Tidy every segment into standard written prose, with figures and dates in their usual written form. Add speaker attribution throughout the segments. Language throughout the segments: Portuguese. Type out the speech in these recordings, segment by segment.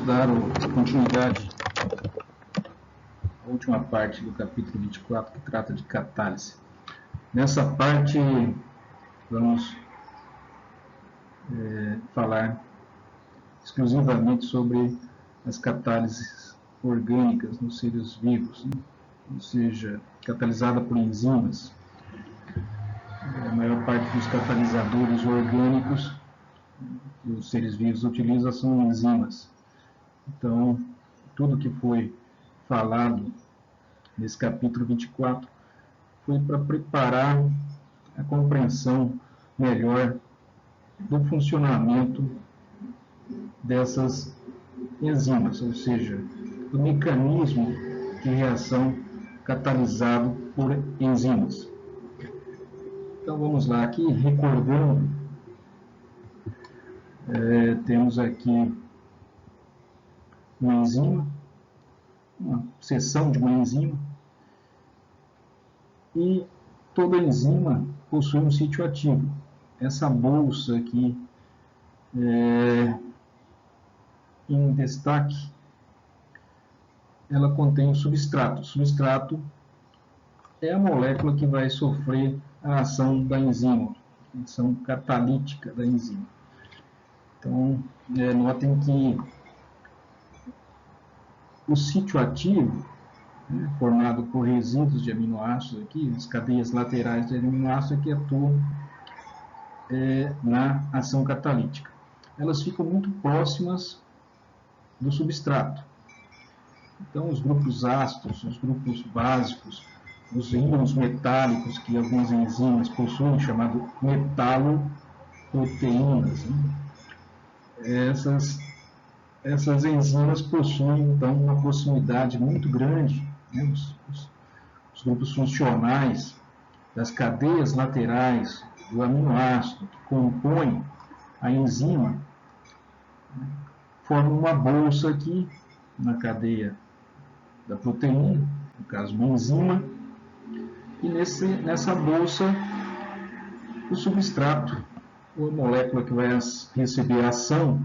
Speaker 1: dar continuidade à última parte do capítulo 24, que trata de catálise. Nessa parte, vamos falar exclusivamente sobre as catálises orgânicas nos seres vivos, né? Ou seja, catalisada por enzimas. A maior parte dos catalisadores orgânicos que os seres vivos utilizam são enzimas. Então, tudo que foi falado nesse capítulo 24 foi para preparar a compreensão melhor do funcionamento dessas enzimas, ou seja, do mecanismo de reação catalisado por enzimas. Então vamos lá, aqui recordando, temos aqui uma enzima, uma seção de uma enzima, e toda enzima possui um sítio ativo. Essa bolsa aqui em destaque, ela contém o substrato. O substrato é a molécula que vai sofrer a ação da enzima, a ação catalítica da enzima. Então, notem que o sítio ativo, formado por resíduos de aminoácidos aqui, as cadeias laterais de aminoácidos que atuam na ação catalítica. Elas ficam muito próximas do substrato. Então, os grupos ácidos, os grupos básicos, os íons metálicos que algumas enzimas possuem, chamado metaloproteínas, né? Essas enzimas possuem, então, uma proximidade muito grande, né? Os grupos funcionais das cadeias laterais do aminoácido que compõem a enzima, né, formam uma bolsa aqui na cadeia da proteína, no caso uma enzima, e nessa bolsa o substrato, ou a molécula que vai receber a ação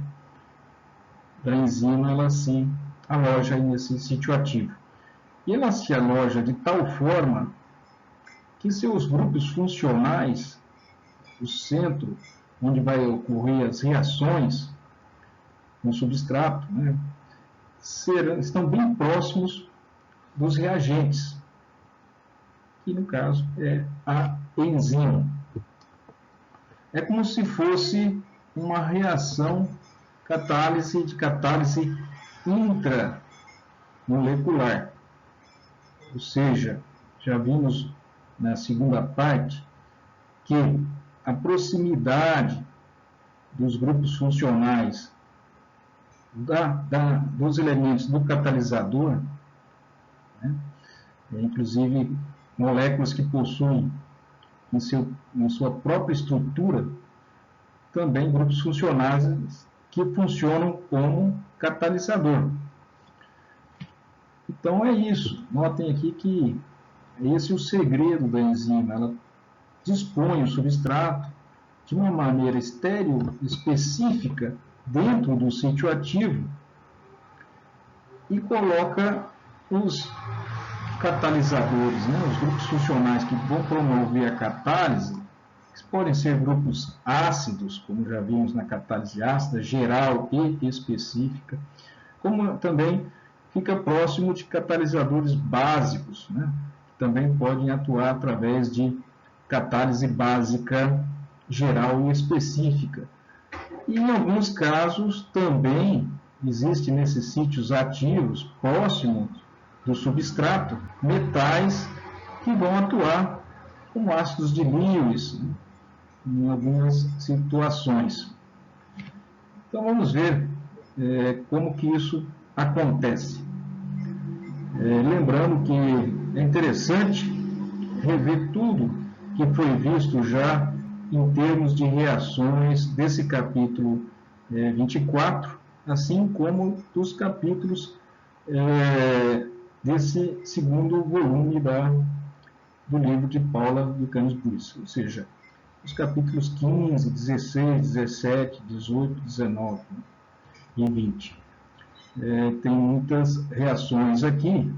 Speaker 1: da enzima, ela se aloja aí nesse sítio ativo. E ela se aloja de tal forma que seus grupos funcionais, o centro onde vai ocorrer as reações no substrato, né, estão bem próximos dos reagentes, que no caso é a enzima. É como se fosse uma reação de catálise intramolecular. Ou seja, já vimos na segunda parte que a proximidade dos grupos funcionais dos elementos do catalisador, né, inclusive moléculas que possuem em sua própria estrutura também grupos funcionais que funcionam como catalisador. Então é isso. Notem aqui que esse é o segredo da enzima. Ela dispõe o substrato de uma maneira estéril específica dentro do sítio ativo e coloca os catalisadores, né, os grupos funcionais que vão promover a catálise, que podem ser grupos ácidos, como já vimos na catálise ácida, geral e específica, como também fica próximo de catalisadores básicos, né, que também podem atuar através de catálise básica geral e específica. E em alguns casos também existe nesses sítios ativos próximos do substrato metais que vão atuar como ácidos de Lewis, né, em algumas situações. Então vamos ver como que isso acontece. Lembrando que é interessante rever tudo que foi visto já em termos de reações desse capítulo 24, assim como dos capítulos desse segundo volume do livro de Paula Buchanan-Buis, ou seja, os capítulos 15, 16, 17, 18, 19 e 20. tem muitas reações aqui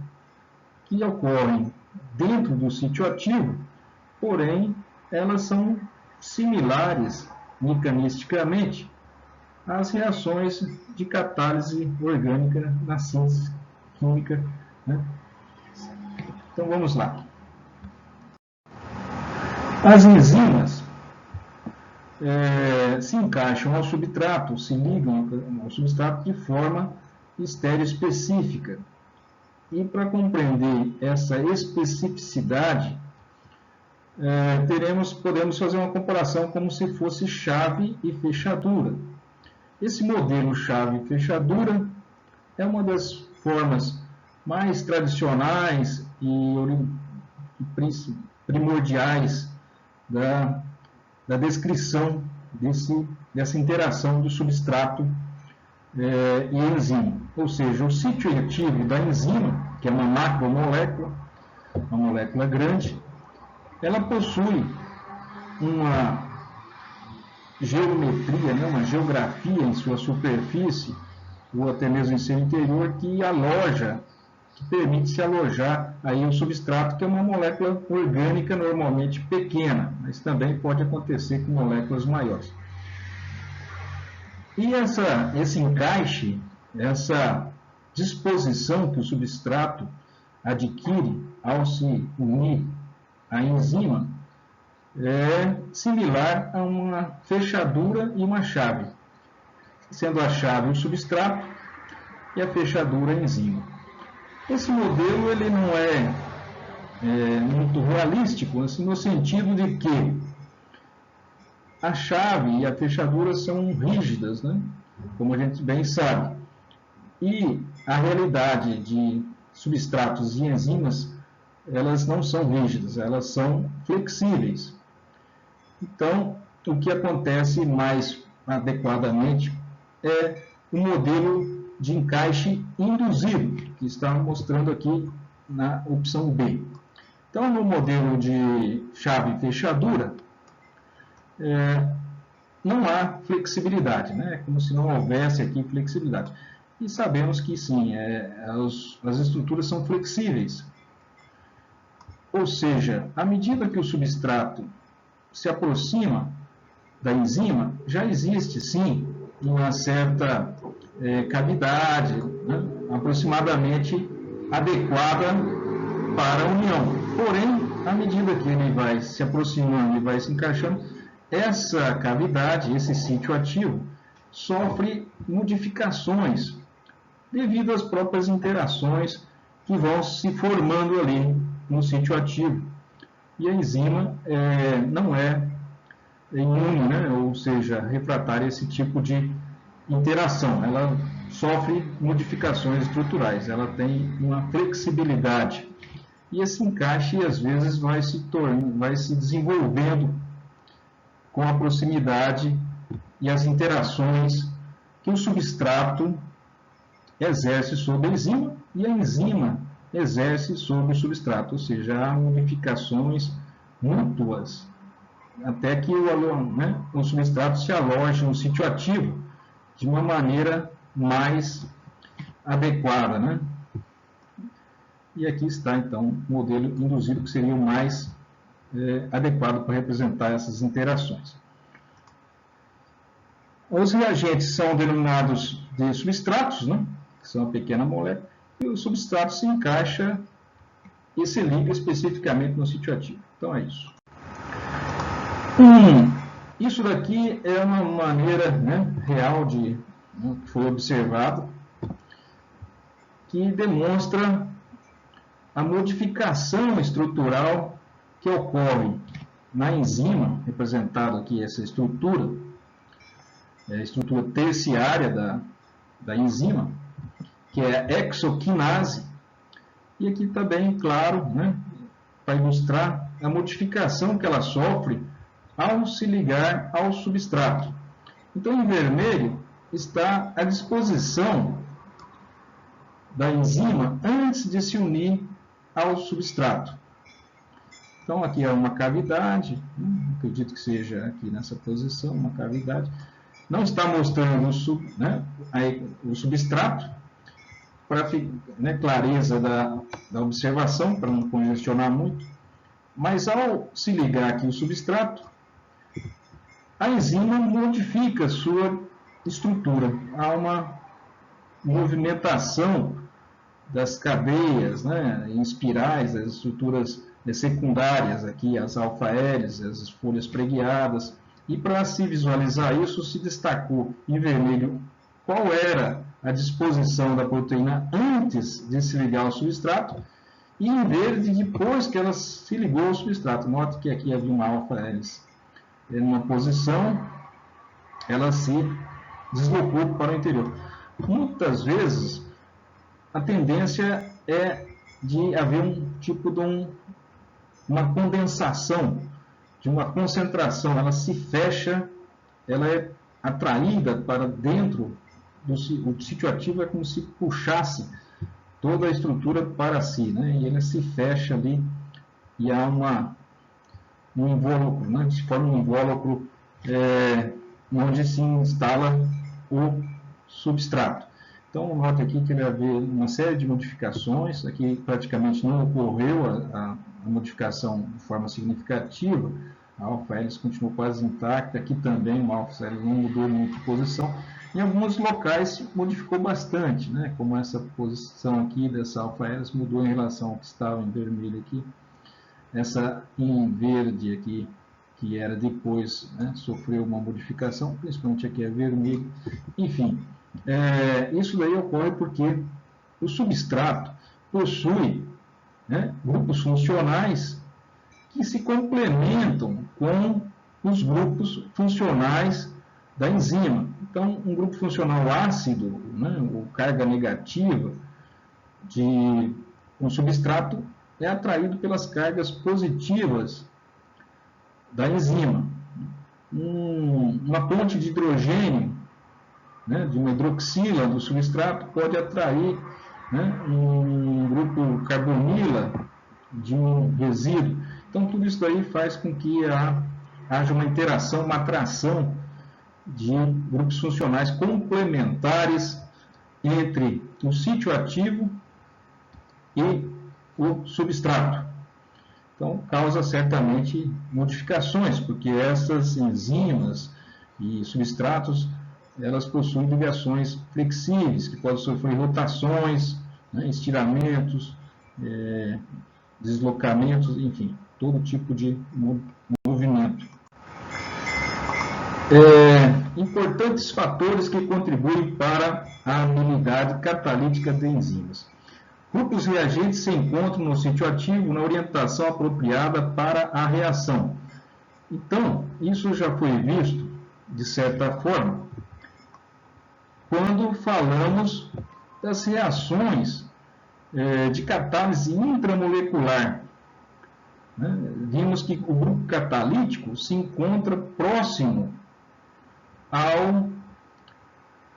Speaker 1: que ocorrem dentro do sítio ativo, porém, elas são similares mecanisticamente às reações de catálise orgânica na síntese química, né? Então, vamos lá. As enzimas se encaixam ao substrato, se ligam ao substrato de forma estereoespecífica. E para compreender essa especificidade, podemos fazer uma comparação como se fosse chave e fechadura. Esse modelo chave e fechadura é uma das formas mais tradicionais e primordiais da descrição dessa interação do substrato e enzima. Ou seja, o sítio ativo da enzima, que é uma macromolécula, uma molécula grande, ela possui uma geometria, né, uma geografia em sua superfície, ou até mesmo em seu interior, que permite se alojar aí o substrato, que é uma molécula orgânica normalmente pequena, mas também pode acontecer com moléculas maiores. E esse encaixe, essa disposição que o substrato adquire ao se unir à enzima, é similar a uma fechadura e uma chave, sendo a chave o substrato e a fechadura a enzima. Esse modelo ele não é muito realístico, assim, no sentido de que a chave e a fechadura são rígidas, né? Como a gente bem sabe. E a realidade de substratos e enzimas, elas não são rígidas, elas são flexíveis. Então, o que acontece mais adequadamente é o modelo de encaixe induzido, que está mostrando aqui na opção B. Então, no modelo de chave e fechadura, não há flexibilidade, né? É como se não houvesse aqui flexibilidade. E sabemos que sim, as estruturas são flexíveis. Ou seja, à medida que o substrato se aproxima da enzima, já existe sim uma certa cavidade, né, aproximadamente adequada para a união. Porém, à medida que ele vai se aproximando e vai se encaixando, essa cavidade, esse sítio ativo, sofre modificações devido às próprias interações que vão se formando ali no sítio ativo. E a enzima não é imune, né? Ou seja, refratária a esse tipo de interação. Ela sofre modificações estruturais, ela tem uma flexibilidade. E esse encaixe, às vezes, vai se desenvolvendo com a proximidade e as interações que o substrato exerce sobre a enzima e a enzima exerce sobre o substrato, ou seja, há modificações mútuas até que o substrato se aloje no sítio ativo de uma maneira mais adequada, né? E aqui está, então, o modelo induzido, que seria o mais adequado para representar essas interações. Os reagentes são denominados de substratos, né? Que são uma pequena molécula, e o substrato se encaixa e se liga especificamente no sítio ativo. Então é isso. Isso daqui é uma maneira, né, real que foi observado, que demonstra a modificação estrutural que ocorre na enzima, representado aqui essa estrutura, a estrutura terciária da enzima, que é a exoquinase, e aqui está bem claro, né, para ilustrar a modificação que ela sofre ao se ligar ao substrato. Então, em vermelho está a disposição da enzima antes de se unir ao substrato. Então, aqui é uma cavidade, acredito que seja aqui nessa posição, uma cavidade. Não está mostrando o substrato, para clareza da observação, para não congestionar muito, mas ao se ligar aqui o substrato, a enzima modifica sua estrutura. Há uma movimentação das cadeias, em espirais, as estruturas secundárias, aqui as alfa-hélices, as folhas preguiadas. E para se visualizar isso, se destacou em vermelho qual era a disposição da proteína antes de se ligar ao substrato, e em verde depois que ela se ligou ao substrato. Note que aqui havia uma alfa-hélice em uma posição, ela se deslocou para o interior. Muitas vezes, a tendência é de haver um tipo de uma condensação, de uma concentração, ela se fecha, ela é atraída para dentro o sítio ativo, é como se puxasse toda a estrutura para si, e ele se fecha ali, e há um invólucro, se forma um invólucro onde se instala o substrato. Então, note aqui que ele vai haver uma série de modificações, aqui praticamente não ocorreu a modificação de forma significativa, a alfa-hélice continuou quase intacta, aqui também uma alfa-hélice não mudou muito de posição. Em alguns locais modificou bastante, como essa posição aqui dessa alfa-hélice mudou em relação ao que estava em vermelho aqui. Essa em verde aqui, que era depois, sofreu uma modificação, principalmente aqui é vermelho. Enfim, isso daí ocorre porque o substrato possui grupos funcionais que se complementam com os grupos funcionais da enzima. Então, um grupo funcional ácido, ou carga negativa de um substrato, é atraído pelas cargas positivas da enzima. Uma ponte de hidrogênio, de uma hidroxila do substrato, pode atrair um grupo carbonila de um resíduo. Então, tudo isso daí faz com que haja uma interação, uma atração de grupos funcionais complementares entre o sítio ativo e o substrato. Então, causa certamente modificações, porque essas enzimas e substratos, elas possuem ligações flexíveis, que podem sofrer rotações, estiramentos, deslocamentos, enfim, todo tipo de movimento. Importantes fatores que contribuem para a habilidade catalítica de enzimas. Grupos reagentes se encontram no sítio ativo na orientação apropriada para a reação. Então, isso já foi visto, de certa forma, quando falamos das reações de catálise intramolecular. Vimos que o grupo catalítico se encontra próximo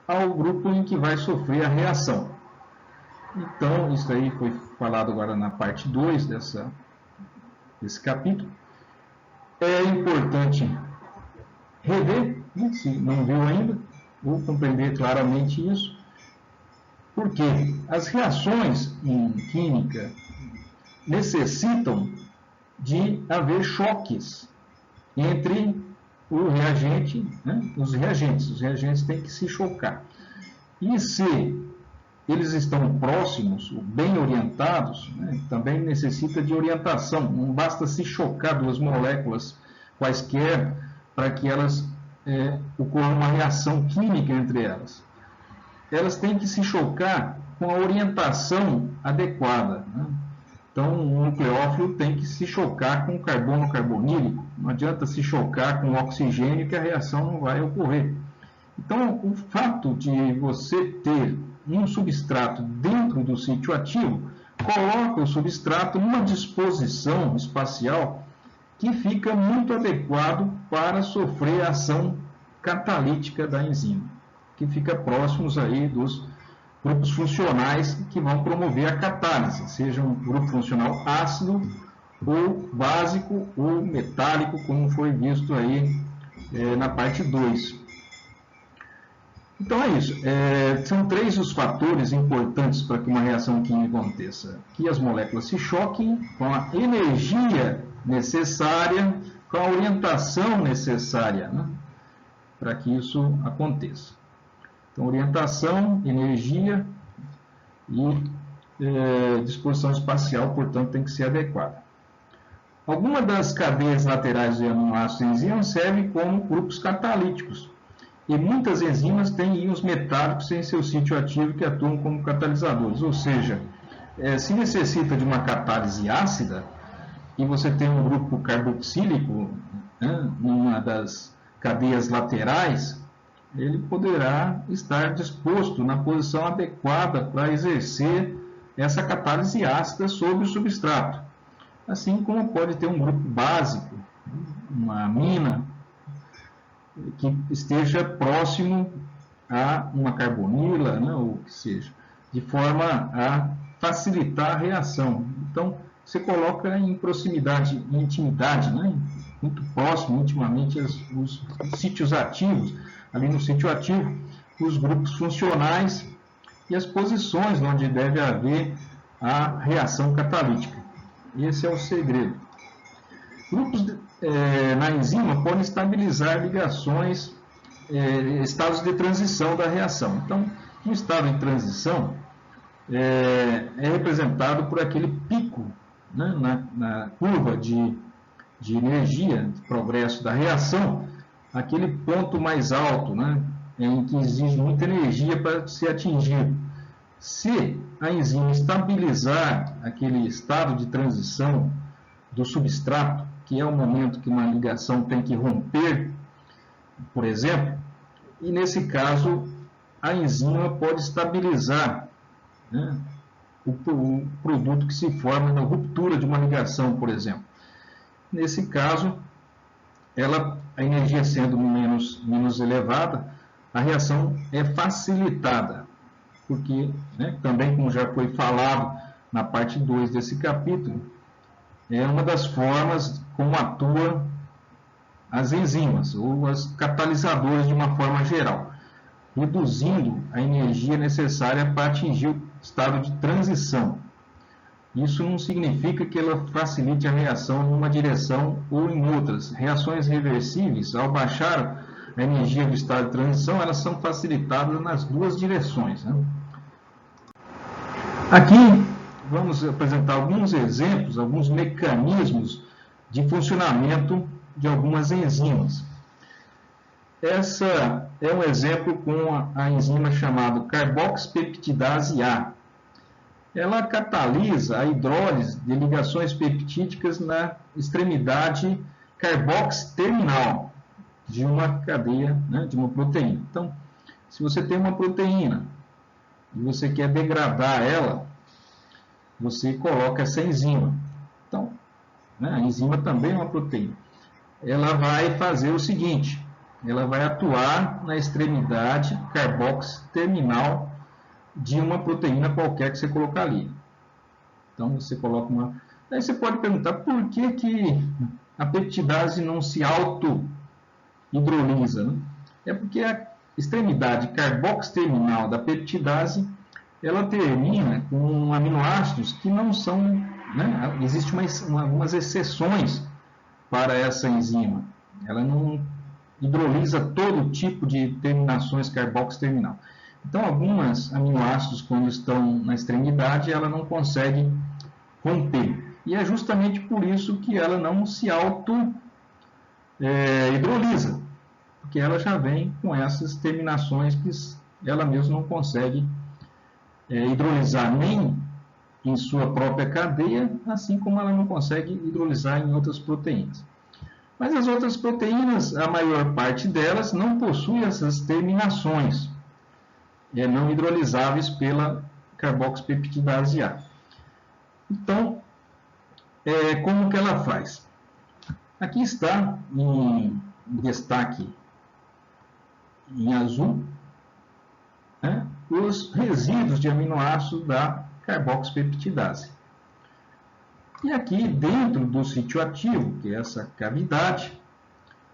Speaker 1: ao grupo em que vai sofrer a reação. Então, isso aí foi falado agora na parte 2 desse capítulo. É importante rever, se não viu ainda, ou compreender claramente isso, porque as reações em química necessitam de haver choques entre o reagente, os reagentes têm que se chocar. E se eles estão próximos, bem orientados, também necessita de orientação. Não basta se chocar duas moléculas quaisquer para que elas ocorra uma reação química entre elas. Elas têm que se chocar com a orientação adequada. Então, o nucleófilo tem que se chocar com carbono carbonílico. Não adianta se chocar com oxigênio que a reação não vai ocorrer. Então, o fato de você ter um substrato dentro do sítio ativo coloca o substrato numa disposição espacial que fica muito adequado para sofrer a ação catalítica da enzima, que fica próximos aí dos grupos funcionais que vão promover a catálise, seja um grupo funcional ácido, ou básico, ou metálico, como foi visto aí na parte 2. Então é isso. São 3 os fatores importantes para que uma reação química aconteça. Que as moléculas se choquem com a energia necessária, com a orientação necessária, né, para que isso aconteça. Então, orientação, energia e disposição espacial, portanto, tem que ser adequada. Algumas das cadeias laterais de aminoácidos e enzimas servem como grupos catalíticos. E muitas enzimas têm íons metálicos em seu sítio ativo que atuam como catalisadores. Ou seja, se necessita de uma catálise ácida e você tem um grupo carboxílico, né, numa das cadeias laterais, ele poderá estar disposto na posição adequada para exercer essa catálise ácida sobre o substrato. Assim como pode ter um grupo básico, uma amina, que esteja próximo a uma carbonila, né, ou o que seja, de forma a facilitar a reação. Então, você coloca em proximidade, em intimidade, né, muito próximo, intimamente, os sítios ativos, ali no sítio ativo, os grupos funcionais e as posições onde deve haver a reação catalítica. Esse é o segredo. Grupos na enzima podem estabilizar ligações, estados de transição da reação. Então, um estado de transição é representado por aquele pico, né, na curva de energia, de progresso da reação, aquele ponto mais alto, né, em que exige muita energia para ser atingido. Se a enzima estabilizar aquele estado de transição do substrato, que é o momento que uma ligação tem que romper, por exemplo, e nesse caso a enzima pode estabilizar, né, o produto que se forma na ruptura de uma ligação, por exemplo. Nesse caso, a energia sendo menos elevada, a reação é facilitada, porque, né, também como já foi falado na parte 2 desse capítulo, é uma das formas como atuam as enzimas, ou os catalisadores de uma forma geral, reduzindo a energia necessária para atingir o estado de transição. Isso não significa que ela facilite a reação em uma direção ou em outras. Reações reversíveis, ao baixar a energia do estado de transição, elas são facilitadas nas duas direções, né? Aqui vamos apresentar alguns exemplos, alguns mecanismos de funcionamento de algumas enzimas. Essa é um exemplo com a enzima chamada carboxpeptidase A. Ela catalisa a hidrólise de ligações peptídicas na extremidade carbox-terminal de uma cadeia, né, de uma proteína. Então, se você tem uma proteína e você quer degradar ela, você coloca essa enzima. Então, né, a enzima também é uma proteína. Ela vai fazer o seguinte, ela vai atuar na extremidade carbox-terminal de uma proteína qualquer que você colocar ali. Então, você coloca uma... Aí você pode perguntar por que a peptidase não se auto-hidrolisa, né? É porque a extremidade carbox-terminal da peptidase, ela termina com aminoácidos que não são... Né? Existem algumas exceções para essa enzima. Ela não hidrolisa todo tipo de terminações carbox-terminal. Então, alguns aminoácidos, quando estão na extremidade, ela não consegue romper. E é justamente por isso que ela não se auto-hidrolisa, porque ela já vem com essas terminações que ela mesma não consegue hidrolisar nem em sua própria cadeia, assim como ela não consegue hidrolisar em outras proteínas. Mas as outras proteínas, a maior parte delas, não possui essas terminações não hidrolisáveis pela carboxpeptidase A. Então, como que ela faz? Aqui está em destaque em azul, né, os resíduos de aminoácidos da carboxpeptidase. E aqui dentro do sítio ativo, que é essa cavidade,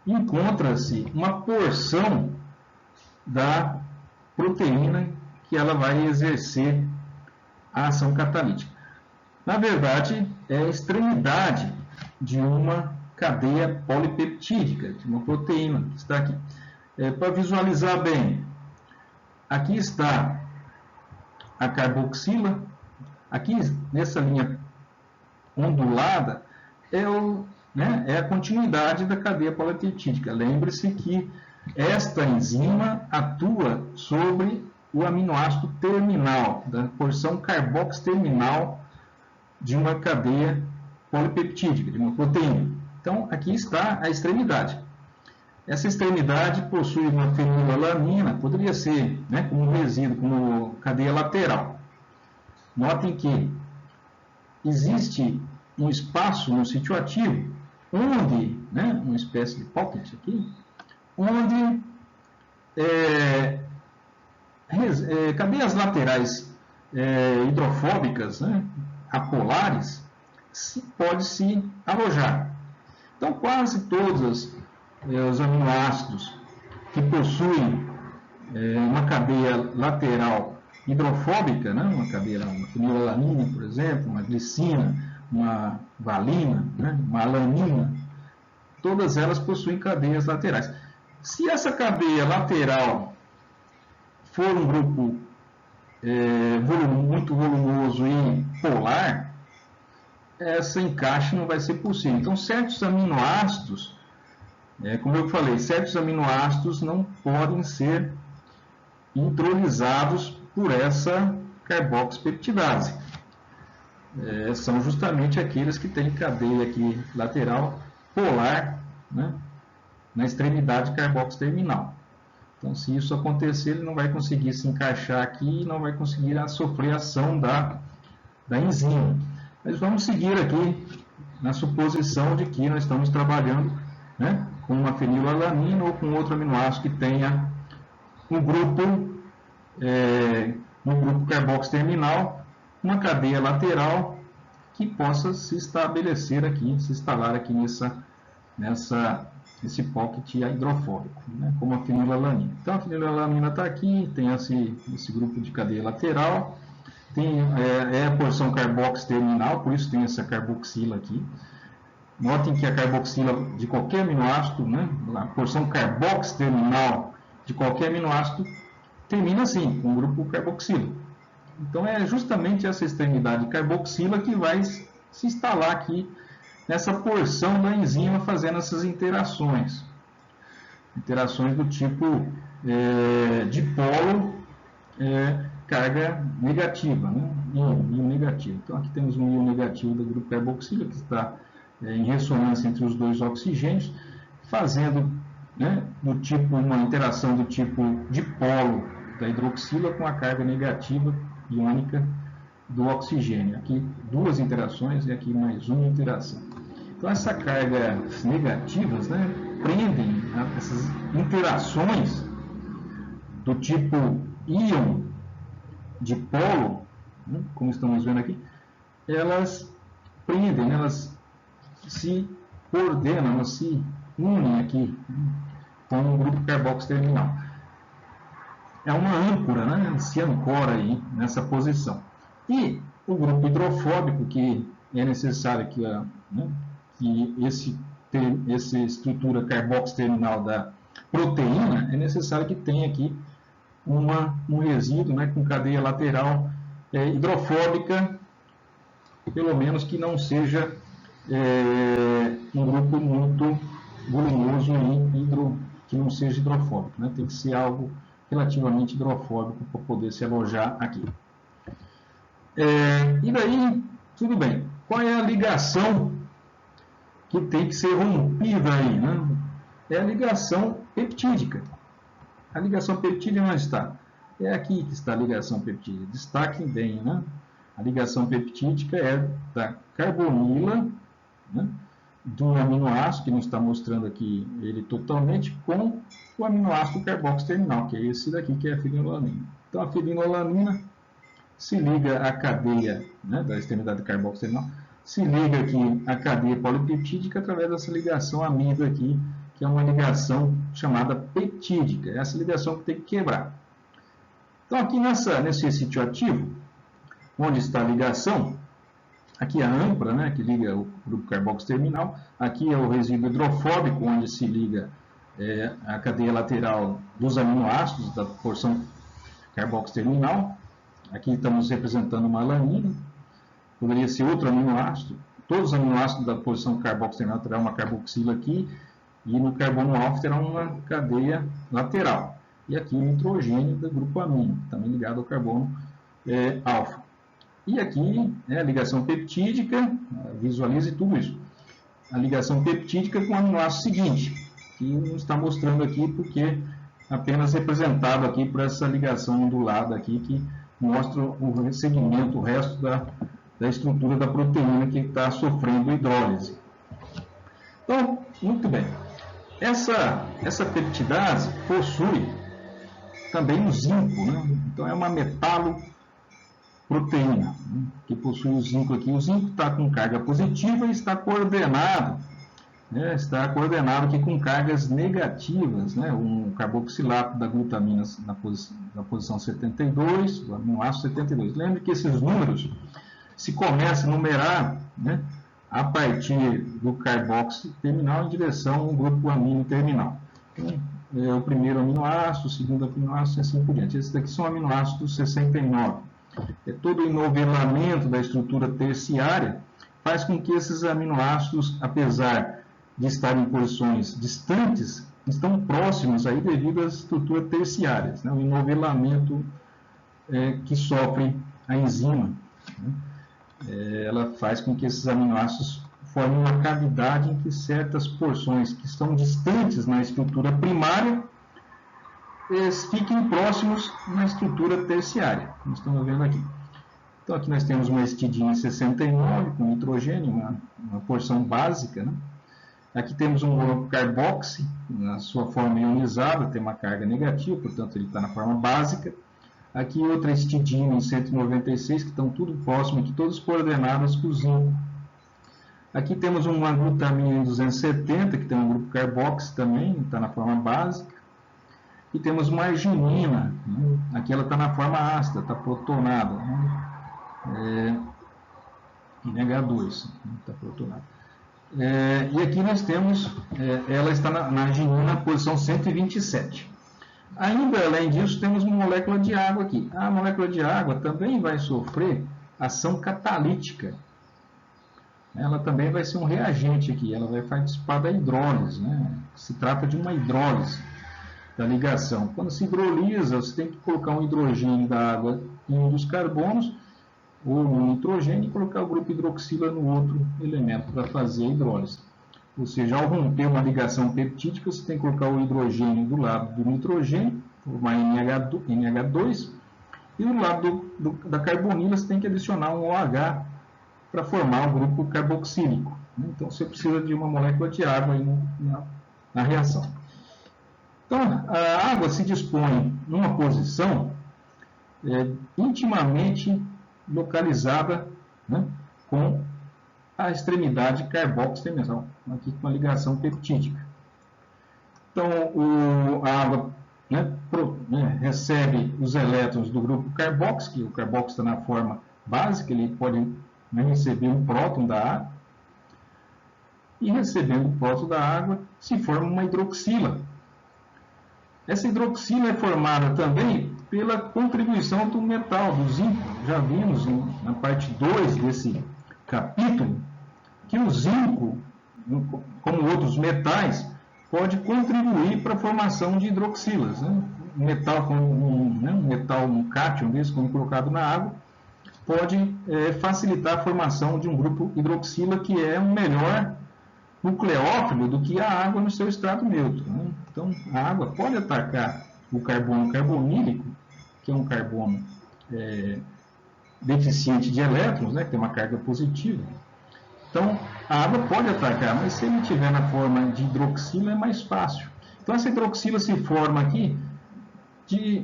Speaker 1: encontra-se uma porção da proteína que ela vai exercer a ação catalítica. Na verdade, é a extremidade de uma cadeia polipeptídica, de uma proteína que está aqui. Para visualizar bem, aqui está a carboxila, aqui nessa linha ondulada é a continuidade da cadeia polipeptídica. Lembre-se que esta enzima atua sobre o aminoácido terminal, da porção carbox terminal de uma cadeia polipeptídica, de uma proteína. Então, aqui está a extremidade. Essa extremidade possui uma fenilalanina, poderia ser como resíduo, como cadeia lateral. Notem que existe um espaço no sítio ativo, onde, uma espécie de pocket aqui, onde cadeias laterais hidrofóbicas, apolares, pode se alojar. Então, quase todos os aminoácidos que possuem uma cadeia lateral hidrofóbica, uma fenilalanina, por exemplo, uma glicina, uma valina, uma alanina, todas elas possuem cadeias laterais. Se essa cadeia lateral for um grupo muito volumoso e polar, esse encaixe não vai ser possível. Então, certos aminoácidos, como eu falei, certos aminoácidos não podem ser hidrolisados por essa carboxipeptidase. São justamente aqueles que têm cadeia aqui lateral polar, na extremidade carboxiterminal. Então, se isso acontecer, ele não vai conseguir se encaixar aqui e não vai conseguir sofrer a ação da enzima. Mas vamos seguir aqui na suposição de que nós estamos trabalhando com uma fenilalanina ou com outro aminoácido que tenha um grupo carboxiterminal, uma cadeia lateral que possa se estabelecer aqui, se instalar aqui nesse pocket hidrofóbico, como a fenilalanina. Então, a fenilalanina está aqui, tem esse grupo de cadeia lateral, tem a porção carboxiterminal, por isso tem essa carboxila aqui. Notem que a carboxila de qualquer aminoácido, a porção carboxiterminal de qualquer aminoácido termina assim, com o grupo carboxila. Então, é justamente essa extremidade carboxila que vai se instalar aqui nessa porção da enzima fazendo essas interações. Interações do tipo dipolo, carga negativa, íon negativo. Então, aqui temos um íon negativo do grupo carboxila que está em ressonância entre os dois oxigênios, fazendo uma interação do tipo dipolo da hidroxila com a carga negativa iônica do oxigênio. Aqui duas interações e aqui mais uma interação. Então, essas cargas negativas prendem essas interações do tipo íon dipolo, como estamos vendo aqui, elas prendem, elas se coordenam, elas se unem aqui com o grupo carboxiterminal. É uma âncora, se ancora aí nessa posição. E o grupo hidrofóbico, que é necessário que essa estrutura carboxiterminal da proteína, é necessário que tenha aqui um resíduo com cadeia lateral hidrofóbica, pelo menos que não seja um grupo muito volumoso e que não seja hidrofóbico. Tem que ser algo relativamente hidrofóbico para poder se alojar aqui. E daí, tudo bem. Qual é a ligação que tem que ser rompida aí? É a ligação peptídica. A ligação peptídica onde está? É aqui que está a ligação peptídica. Destaquem bem, A ligação peptídica é da carbonila, do aminoácido, que não está mostrando aqui ele totalmente, com o aminoácido carboxiterminal, que é esse daqui, que é a fenilalanina. Então, a fenilalanina se liga à cadeia da extremidade carboxiterminal, se liga aqui à cadeia polipeptídica através dessa ligação amiga aqui, que é uma ligação chamada peptídica. Essa ligação que tem que quebrar. Então, aqui nesse sítio ativo, onde está a ligação, aqui é a âncora, né, que liga o grupo carboxo terminal, aqui é o resíduo hidrofóbico, onde se liga a cadeia lateral dos aminoácidos da porção carboxo terminal. Aqui estamos representando uma alanina, poderia ser outro aminoácido. Todos os aminoácidos da posição carboxo terminal terão uma carboxila aqui, e no carbono alfa terá uma cadeia lateral. E aqui o nitrogênio do grupo amino, também ligado ao carbono alfa. E aqui a ligação peptídica, visualize tudo isso. A ligação peptídica com o aminoácido seguinte, que não está mostrando aqui porque apenas representado aqui por essa ligação ondulada aqui, que mostra o segmento, o resto da estrutura da proteína que está sofrendo hidrólise. Então, muito bem. Essa peptidase possui também o zinco, né? Então é uma metaloproteína, né, que possui o zinco aqui. O zinco está com carga positiva e está coordenado aqui com cargas negativas, né? Um carboxilato da glutamina na posição 72, o aminoácido 72. Lembre que esses números se começa a numerar, né, a partir do carboxo terminal em direção ao grupo amino terminal. Então, o primeiro aminoácido, o segundo aminoácido e assim por diante. Esses daqui são aminoácidos 69. Todo o enovelamento da estrutura terciária faz com que esses aminoácidos, apesar de estarem em posições distantes, estão próximos aí devido às estruturas terciárias, né? O enovelamento que sofre a enzima, né? Ela faz com que esses aminoácidos formem uma cavidade em que certas porções que estão distantes na estrutura primária fiquem próximos na estrutura terciária, como estamos vendo aqui. Então aqui nós temos uma histidina 69 com nitrogênio, uma porção básica, né? Aqui temos um grupo carboxi, na sua forma ionizada, tem uma carga negativa, portanto ele está na forma básica. Aqui outra histidina em 196, que estão tudo próximo, aqui todas coordenadas com o zinco. Aqui temos uma glutamina em 270, que tem um grupo carboxi também, está na forma básica. E temos uma arginina, né? Aqui ela está na forma ácida, está protonada, né? NH2, está protonada. E aqui nós temos, ela está na arginina, posição 127. Ainda além disso, temos uma molécula de água aqui. A molécula de água também vai sofrer ação catalítica. Ela também vai ser um reagente aqui, ela vai participar da hidrólise, né? Se trata de uma hidrólise da ligação. Quando se hidrolisa, você tem que colocar um hidrogênio da água em um dos carbonos, ou um nitrogênio, e colocar o grupo hidroxila no outro elemento para fazer a hidrólise. Ou seja, ao romper uma ligação peptídica, você tem que colocar o hidrogênio do lado do nitrogênio, formar NH2, e do lado da carbonila você tem que adicionar um OH para formar o grupo carboxílico. Então você precisa de uma molécula de água aí na reação. Então a água se dispõe numa posição intimamente localizada, né, com a extremidade carboxo terminal, aqui com a ligação peptídica. Então, a água, né, recebe os elétrons do grupo carboxo, que o carboxo está na forma básica, ele pode, né, receber um próton da água, e recebendo o próton da água, se forma uma hidroxila. Essa hidroxila é formada também pela contribuição do metal, do zinco. Já vimos na parte 2 desse capítulo que o zinco, como outros metais, pode contribuir para a formação de hidroxilas, né? Um metal um cátion desse, como colocado na água, pode facilitar a formação de um grupo hidroxila que é um melhor nucleófilo do que a água no seu extrato neutro, né? Então, a água pode atacar o carbono carbonílico, que é um carbono deficiente de elétrons, né, que tem uma carga positiva. Então, a água pode atacar, mas se ele estiver na forma de hidroxila, é mais fácil. Então, essa hidroxila se forma aqui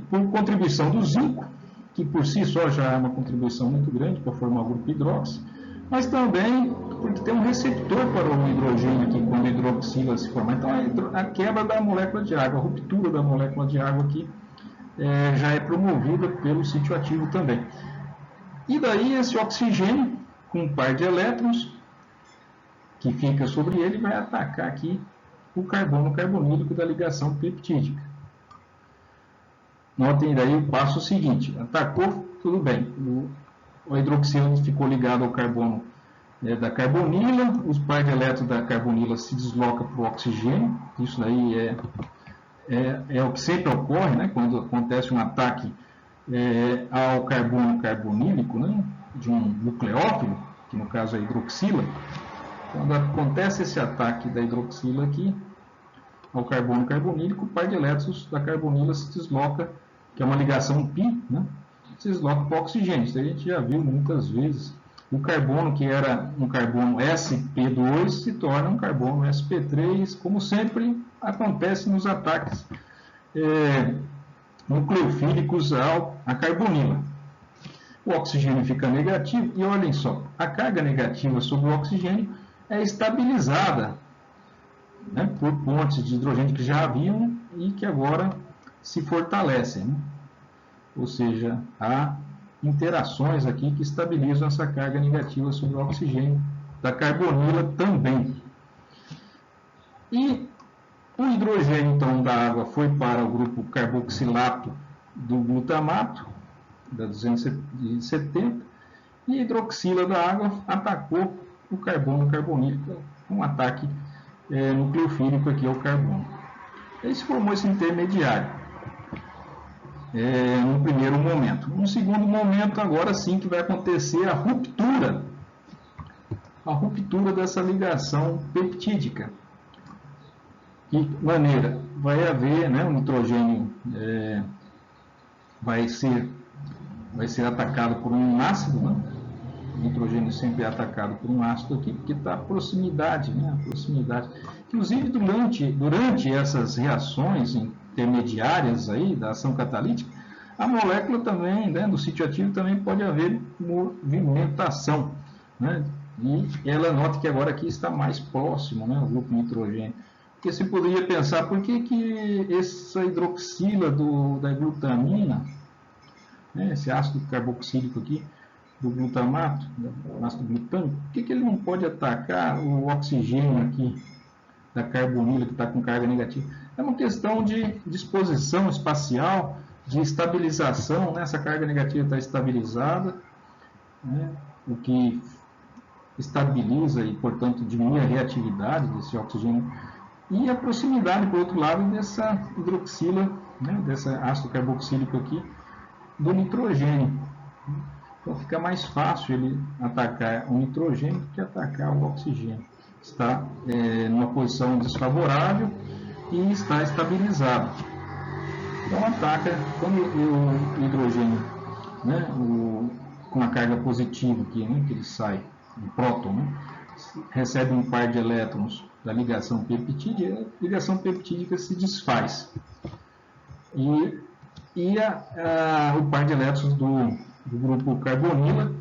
Speaker 1: por contribuição do zinco, que por si só já é uma contribuição muito grande para formar o grupo hidróxido, mas também porque tem um receptor para o hidrogênio aqui, quando a hidroxila se formar. Então, a quebra da molécula de água, a ruptura da molécula de água aqui, já é promovida pelo sítio ativo também. E daí esse oxigênio, com um par de elétrons, que fica sobre ele, vai atacar aqui o carbono carbonílico da ligação peptídica. Notem daí o passo seguinte: atacou, tudo bem, o hidroxilo ficou ligado ao carbono da carbonila, os par de elétrons da carbonila se desloca para o oxigênio. Isso daí é o que sempre ocorre, né, quando acontece um ataque ao carbono carbonílico, né, de um nucleófilo, que no caso é a hidroxila. Quando acontece esse ataque da hidroxila aqui ao carbono carbonílico, o par de elétrons da carbonila se desloca, que é uma ligação π, né, se desloca para o oxigênio. Isso a gente já viu muitas vezes. O carbono, que era um carbono sp2, se torna um carbono sp3, como sempre acontece nos ataques nucleofílicos à carbonila. O oxigênio fica negativo, e olhem só, a carga negativa sobre o oxigênio é estabilizada, né, por pontes de hidrogênio que já haviam e que agora se fortalecem, né? Ou seja, há interações aqui que estabilizam essa carga negativa sobre o oxigênio da carbonila também. E o hidrogênio, então, da água foi para o grupo carboxilato do glutamato, da 270, e a hidroxila da água atacou o carbono carbonílico, um ataque nucleofílico aqui ao carbono. Aí se formou esse intermediário, no primeiro momento. No segundo momento, agora sim que vai acontecer a ruptura dessa ligação peptídica. De que maneira? Vai haver, né, o nitrogênio vai ser atacado por um ácido, né? O nitrogênio sempre é atacado por um ácido aqui, porque está a proximidade, né? A proximidade. Inclusive, durante essas reações intermediárias aí da ação catalítica, a molécula também, né, do sítio ativo também pode haver movimentação, né? E ela nota que agora aqui está mais próximo, né, o grupo nitrogênio. Porque se poderia pensar, por que essa hidroxila da glutamina, né, esse ácido carboxílico aqui, do glutamato, do ácido glutâmico, por que ele não pode atacar o oxigênio aqui da carbonila que está com carga negativa? É uma questão de disposição espacial, de estabilização, né? Essa carga negativa está estabilizada, né? O que estabiliza e, portanto, diminui a reatividade desse oxigênio, e a proximidade, por outro lado, dessa hidroxila, né? Desse ácido carboxílico aqui, do nitrogênio. Então fica mais fácil ele atacar o nitrogênio do que atacar o oxigênio. Está numa posição desfavorável e está estabilizado. Então ataca, quando o hidrogênio, né, com a carga positiva aqui, né, que ele sai, o próton, né, recebe um par de elétrons da ligação peptídica, a ligação peptídica se desfaz. E o par de elétrons do grupo carbonila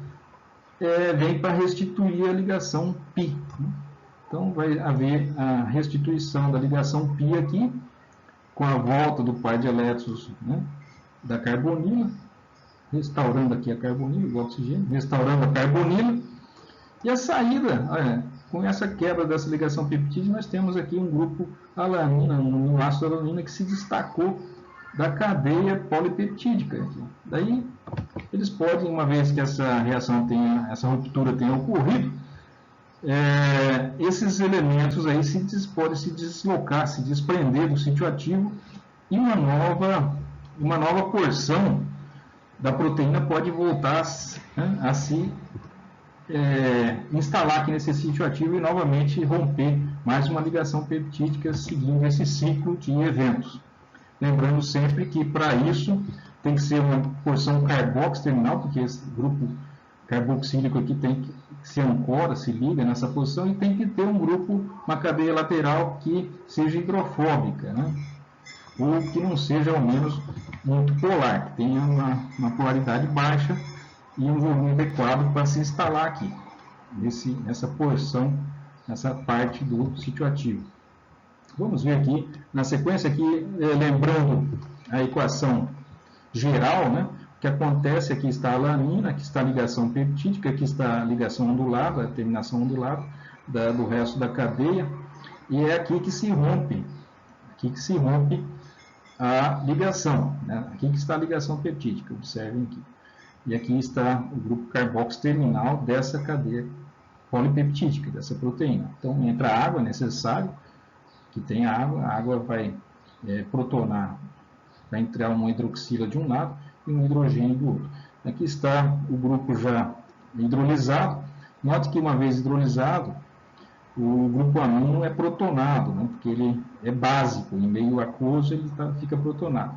Speaker 1: vem para restituir a ligação π. Então vai haver a restituição da ligação π aqui, com a volta do par de elétrons, né, da carbonila, restaurando aqui a carbonila, o oxigênio, restaurando a carbonila, e a saída, com essa quebra dessa ligação peptídica, nós temos aqui um grupo alanina, um ácido alanina que se destacou da cadeia polipeptídica. Daí, eles podem, uma vez que essa reação essa ruptura tenha ocorrido, esses elementos aí podem se deslocar, se desprender do sítio ativo, e uma nova porção da proteína pode voltar, né, a se instalar aqui nesse sítio ativo e novamente romper mais uma ligação peptídica seguindo esse ciclo de eventos. Lembrando sempre que para isso tem que ser uma porção carbox terminal, porque esse grupo carboxílico aqui tem que se ancora, se liga nessa posição, e tem que ter um grupo, uma cadeia lateral que seja hidrofóbica, né? Ou que não seja ao menos muito polar, que tenha uma polaridade baixa e um volume adequado para se instalar aqui, nessa porção, nessa parte do sítio ativo. Vamos ver aqui, na sequência aqui, lembrando a equação geral, né? O que acontece aqui está a alanina, aqui está a ligação peptídica, aqui está a ligação ondulada, a terminação ondulada do resto da cadeia, e é aqui que se rompe a ligação, né? Aqui que está a ligação peptídica, observem aqui. E aqui está o grupo carboxo terminal dessa cadeia polipeptídica, dessa proteína. Então, entra a água, é necessário que tenha água, a água vai protonar, vai entrar uma hidroxila de um lado e um hidrogênio do outro. Aqui está o grupo já hidrolisado. Note que uma vez hidrolisado, o grupo amino é protonado, né? Porque ele é básico, em meio aquoso ele fica protonado.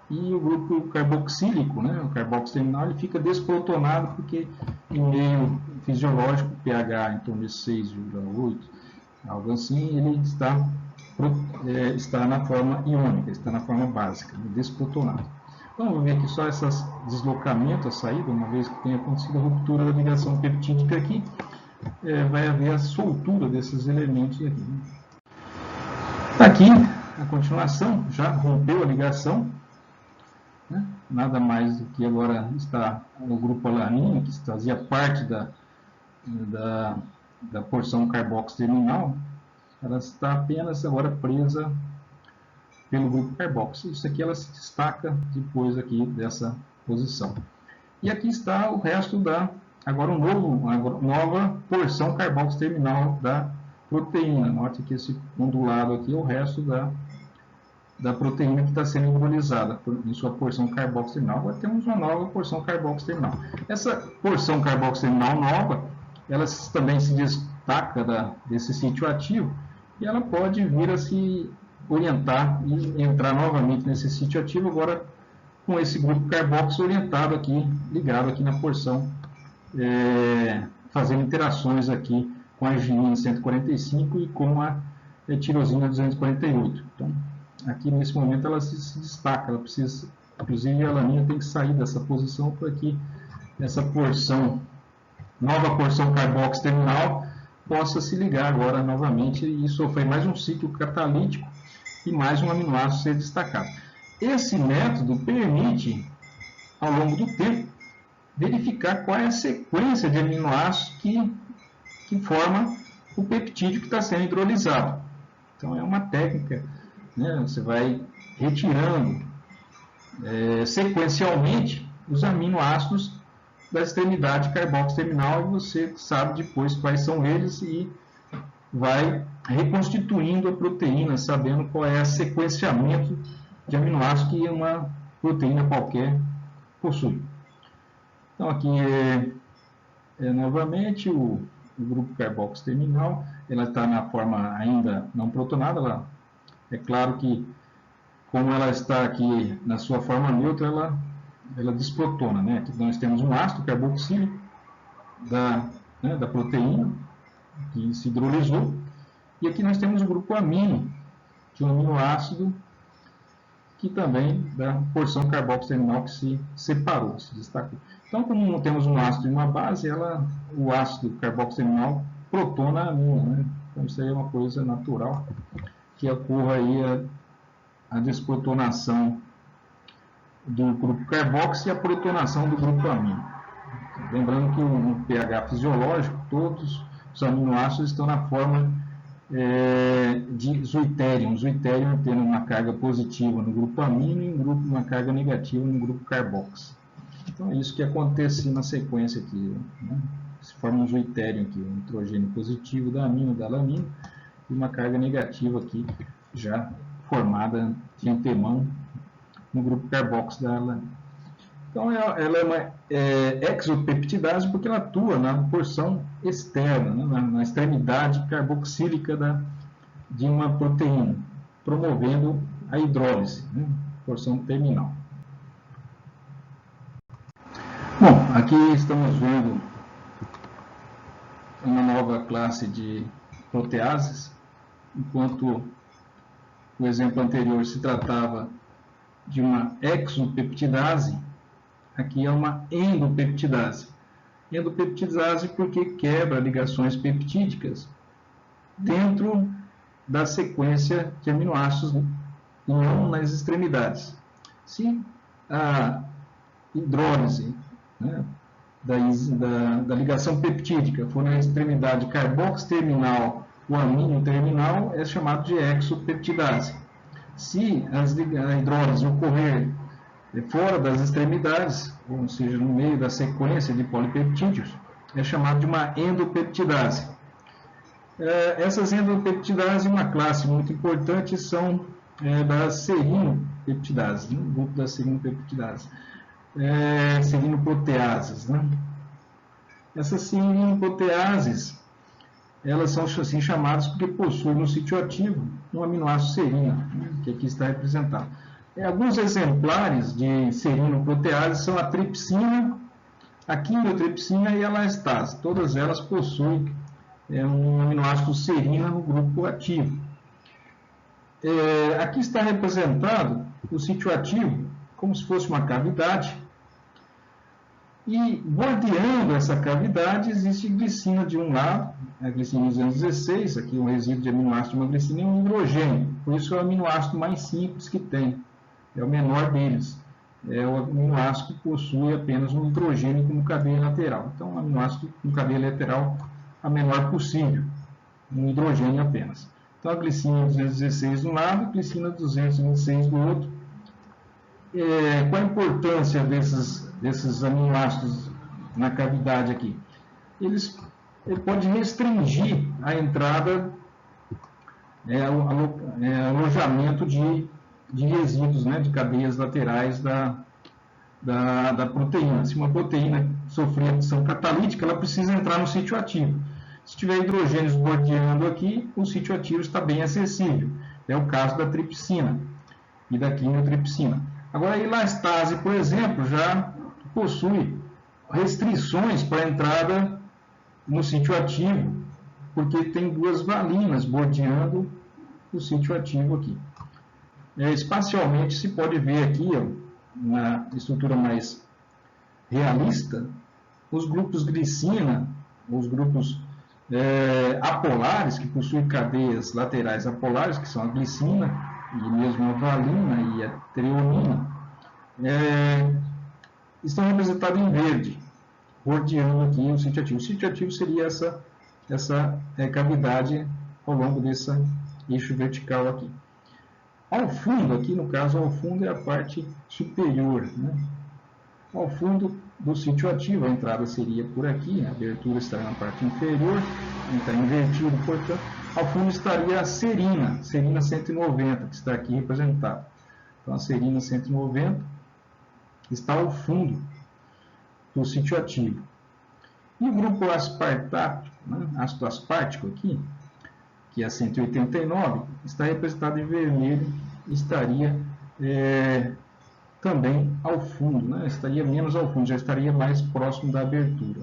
Speaker 1: E o grupo carboxílico, né? O carboxo terminal, ele fica desprotonado, porque em meio fisiológico, pH em torno de 6,8, algo assim, ele está na forma iônica, está na forma básica, desprotonado. Então, vamos ver aqui só esses deslocamentos, a saída, uma vez que tenha acontecido a ruptura da ligação peptídica aqui, vai haver a soltura desses elementos aqui. Aqui, a continuação, já rompeu a ligação, né? Nada mais do que agora está o grupo alanina, que fazia parte da porção carboxo terminal, ela está apenas agora presa pelo grupo carboxo. Isso aqui ela se destaca depois aqui dessa posição. E aqui está o resto agora uma nova porção carboxo terminal da proteína. Note que esse ondulado aqui é o resto da proteína que está sendo hidrolisada em sua porção carboxo terminal. Agora temos uma nova porção carboxo terminal. Essa porção carboxo terminal nova, ela também se destaca desse sítio ativo, e ela pode vir a se orientar e entrar novamente nesse sítio ativo, agora com esse grupo carboxo orientado aqui, ligado aqui na porção, fazendo interações aqui com a arginina 145 e com a tirosina 248. Então, aqui nesse momento ela se destaca, ela precisa, inclusive a alanina tem que sair dessa posição para que essa nova porção carboxo terminal possa se ligar agora novamente e sofrer mais um ciclo catalítico e mais um aminoácido ser destacado. Esse método permite, ao longo do tempo, verificar qual é a sequência de aminoácidos que forma o peptídeo que está sendo hidrolisado. Então, é uma técnica, né? Você vai retirando sequencialmente os aminoácidos da extremidade carboxo terminal, e você sabe depois quais são eles e vai reconstituindo a proteína, sabendo qual é o sequenciamento de aminoácidos que uma proteína qualquer possui. Então aqui novamente o grupo carboxo terminal, ela está na forma ainda não protonada. É claro que, como ela está aqui na sua forma neutra, ela desprotona, né? Aqui nós temos um ácido carboxílico da proteína que se hidrolisou, e aqui nós temos o grupo amino, que é um aminoácido que também da porção carboxo terminal que se separou, se destacou. Então, como temos um ácido e uma base, o ácido carboxo terminal protona a amina, né? Então isso aí é uma coisa natural que ocorra aí a desprotonação do grupo carboxo e a protonação do grupo amino. Lembrando que no pH fisiológico, todos os aminoácidos estão na forma de zoitério. Zoitério tendo uma carga positiva no grupo amino e uma carga negativa no grupo carboxo. Então é isso que acontece na sequência aqui, né? Se forma um zoitério aqui, um nitrogênio positivo da amina, da alanina, e uma carga negativa aqui já formada de antemão no grupo carboxo da alanina. Então ela é uma exopeptidase porque ela atua na porção externa, né? na extremidade carboxílica de uma proteína, promovendo a hidrólise, né? Porção terminal. Bom, aqui estamos vendo uma nova classe de proteases, enquanto o exemplo anterior se tratava de uma exopeptidase, aqui é uma endopeptidase. Endopeptidase porque quebra ligações peptídicas dentro da sequência de aminoácidos, não nas extremidades. Se a hidrólise, né, da ligação peptídica for na extremidade carboxterminal ou amínio terminal, é chamado de exopeptidase. Se a hidrólise ocorrer fora das extremidades, ou seja, no meio da sequência de polipeptídeos, é chamado de uma endopeptidase. Essas endopeptidases, uma classe muito importante, são das serinopeptidases, né? O grupo das serinopeptidases, serinoproteases, né? Essas serinoproteases, elas são assim chamadas porque possuem no sítio ativo um aminoácido serina, né? Que aqui está representado. Alguns exemplares de serinoproteases são a tripsina, a quimiotripsina e a elastase. Todas elas possuem um aminoácido serina no grupo ativo. Aqui está representado o sítio ativo como se fosse uma cavidade, e bordeando essa cavidade existe glicina de um lado, a glicina 216, aqui um resíduo de aminoácido de uma glicina e um hidrogênio, por isso é o aminoácido mais simples que tem, é o menor deles, é o aminoácido que possui apenas um hidrogênio como cadeia lateral. Então, o aminoácido com cadeia lateral a menor possível, um hidrogênio apenas. Então, a glicina 216 de um lado, a glicina 226 do outro. Qual a importância desses aminoácidos na cavidade aqui? Ele pode restringir a entrada, alojamento de resíduos, né, de cadeias laterais da proteína. Se uma proteína sofrer adição catalítica, ela precisa entrar no sítio ativo. Se tiver hidrogênios bordeando aqui, o sítio ativo está bem acessível. É o caso da tripsina e da quimiotripsina. Agora, a elastase, por exemplo, já possui restrições para a entrada no sítio ativo, porque tem duas valinas bordeando o sítio ativo aqui. Espacialmente, se pode ver aqui, na estrutura mais realista, os grupos glicina, os grupos apolares, que possuem cadeias laterais apolares, que são a glicina, e mesmo a valina e a treonina, estão representados em verde, bordeando aqui o sítio ativo. O sítio ativo seria essa cavidade ao longo desse eixo vertical aqui. Ao fundo, aqui no caso, ao fundo é a parte superior, né? Ao fundo do sítio ativo, a entrada seria por aqui, a abertura estaria na parte inferior, está invertido, portanto, ao fundo estaria a serina 190, que está aqui representada. Então, a serina 190 está ao fundo do sítio ativo. E o grupo aspartático, né, ácido aspartico aqui, que é a 189, está representado em vermelho, estaria também ao fundo, né? Estaria menos ao fundo, já estaria mais próximo da abertura.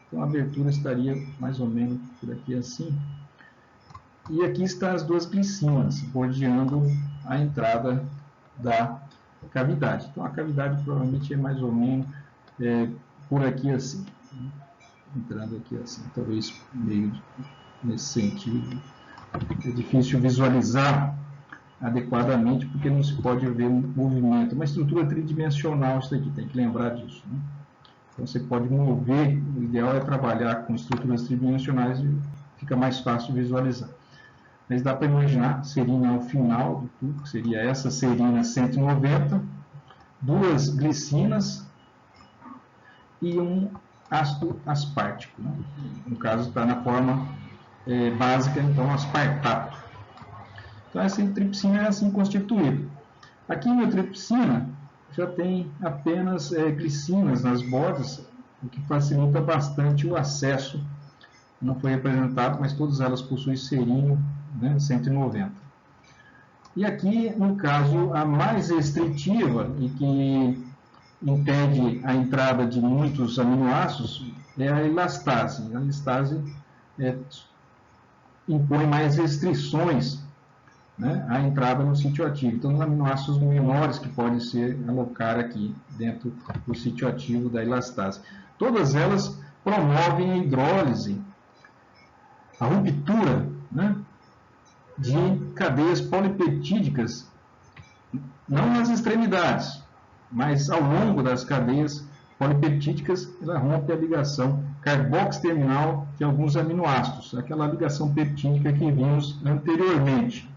Speaker 1: Então, a abertura estaria mais ou menos por aqui assim. E aqui estão as duas glicinas, bordeando a entrada da cavidade. Então, a cavidade provavelmente é mais ou menos por aqui assim, né? Entrando aqui assim, talvez meio nesse sentido. É difícil visualizar adequadamente, porque não se pode ver um movimento. Uma estrutura tridimensional, isso aqui, tem que lembrar disso, né? Então, você pode mover, o ideal é trabalhar com estruturas tridimensionais e fica mais fácil visualizar. Mas dá para imaginar, serina ao final do tubo, que seria essa serina 190, duas glicinas e um ácido aspartico, né? No caso, está na forma básica, então, aspartato. Então, essa tripsina é assim constituída. A quimiotripsina já tem apenas glicinas nas bordas, o que facilita bastante o acesso. Não foi representado, mas todas elas possuem serino, né, 190. E aqui, no caso, a mais restritiva e que impede a entrada de muitos aminoácidos é a elastase. A elastase impõe mais restrições, né, à entrada no sítio ativo. Então, os aminoácidos menores que podem se alocar aqui dentro do sítio ativo da elastase. Todas elas promovem a hidrólise, a ruptura, né, de cadeias polipeptídicas, não nas extremidades, mas ao longo das cadeias polipeptídicas, ela rompe a ligação carboxiterminal de alguns aminoácidos, aquela ligação peptídica que vimos anteriormente.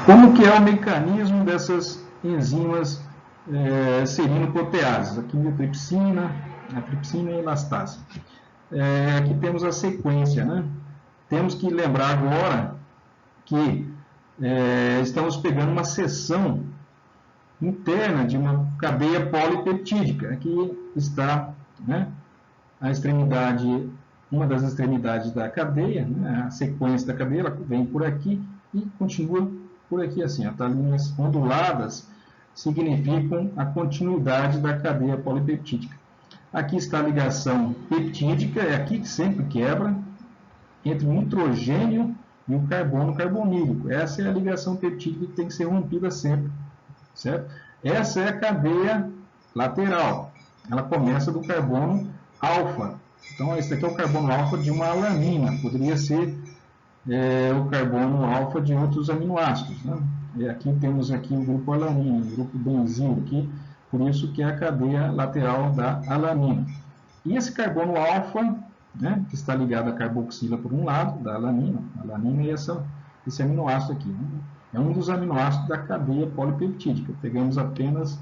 Speaker 1: Como que é o mecanismo dessas enzimas serinoproteases? Aqui a tripsina e a elastase. Aqui temos a sequência, né? Temos que lembrar agora que estamos pegando uma seção interna de uma cadeia polipeptídica. Aqui está, né, a extremidade, uma das extremidades da cadeia, né, a sequência da cadeia, ela vem por aqui e continua por aqui assim. As linhas onduladas significam a continuidade da cadeia polipeptídica. Aqui está a ligação peptídica, é aqui que sempre quebra, entre o nitrogênio e o carbono carbonílico. Essa é a ligação peptídica que tem que ser rompida sempre, certo? Essa é a cadeia lateral. Ela começa do carbono alfa. Então, esse aqui é o carbono alfa de uma alanina. Poderia ser o carbono alfa de outros aminoácidos, né? E aqui temos aqui o grupo alanina, o grupo benzil aqui, por isso que é a cadeia lateral da alanina. E esse carbono alfa, né, que está ligado à carboxila por um lado, da alanina e esse aminoácido aqui, né, é um dos aminoácidos da cadeia polipeptídica. Pegamos apenas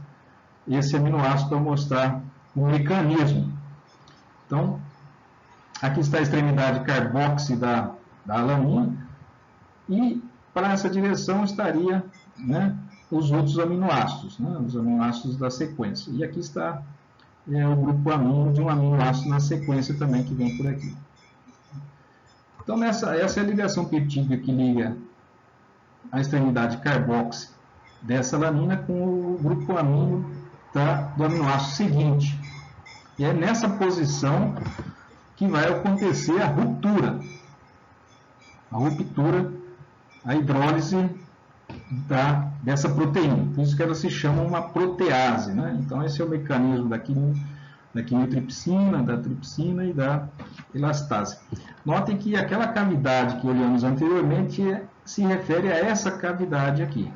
Speaker 1: esse aminoácido para mostrar o mecanismo. Então, aqui está a extremidade carboxi da alanina, e para essa direção estaria, né, os outros aminoácidos, né, os aminoácidos da sequência. E aqui está o grupo amino de um aminoácido na sequência também que vem por aqui. Então, essa é a ligação peptídica que liga a extremidade carboxi dessa alanina com o grupo amino do aminoácido seguinte. E é nessa posição que vai acontecer a ruptura. A hidrólise dessa proteína. Por isso que ela se chama uma protease, né? Então, esse é o mecanismo da quimiotripsina, da tripsina e da elastase. Notem que aquela cavidade que olhamos anteriormente se refere a essa cavidade aqui.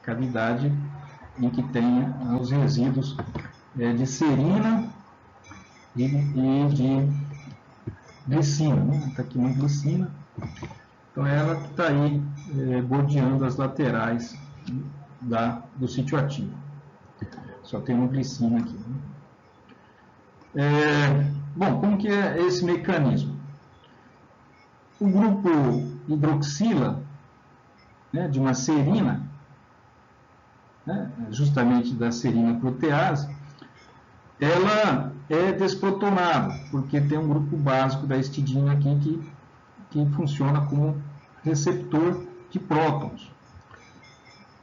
Speaker 1: Cavidade em que tem os resíduos de serina e de glicina, né? Está aqui uma glicina. Então, ela que está aí bordeando as laterais do sítio ativo. Só tem uma glicina aqui, né? Bom, como que é esse mecanismo? O grupo hidroxila, né, de uma serina, né, justamente da serina protease, ela é desprotonada, porque tem um grupo básico da histidina aqui que funciona como receptor de prótons.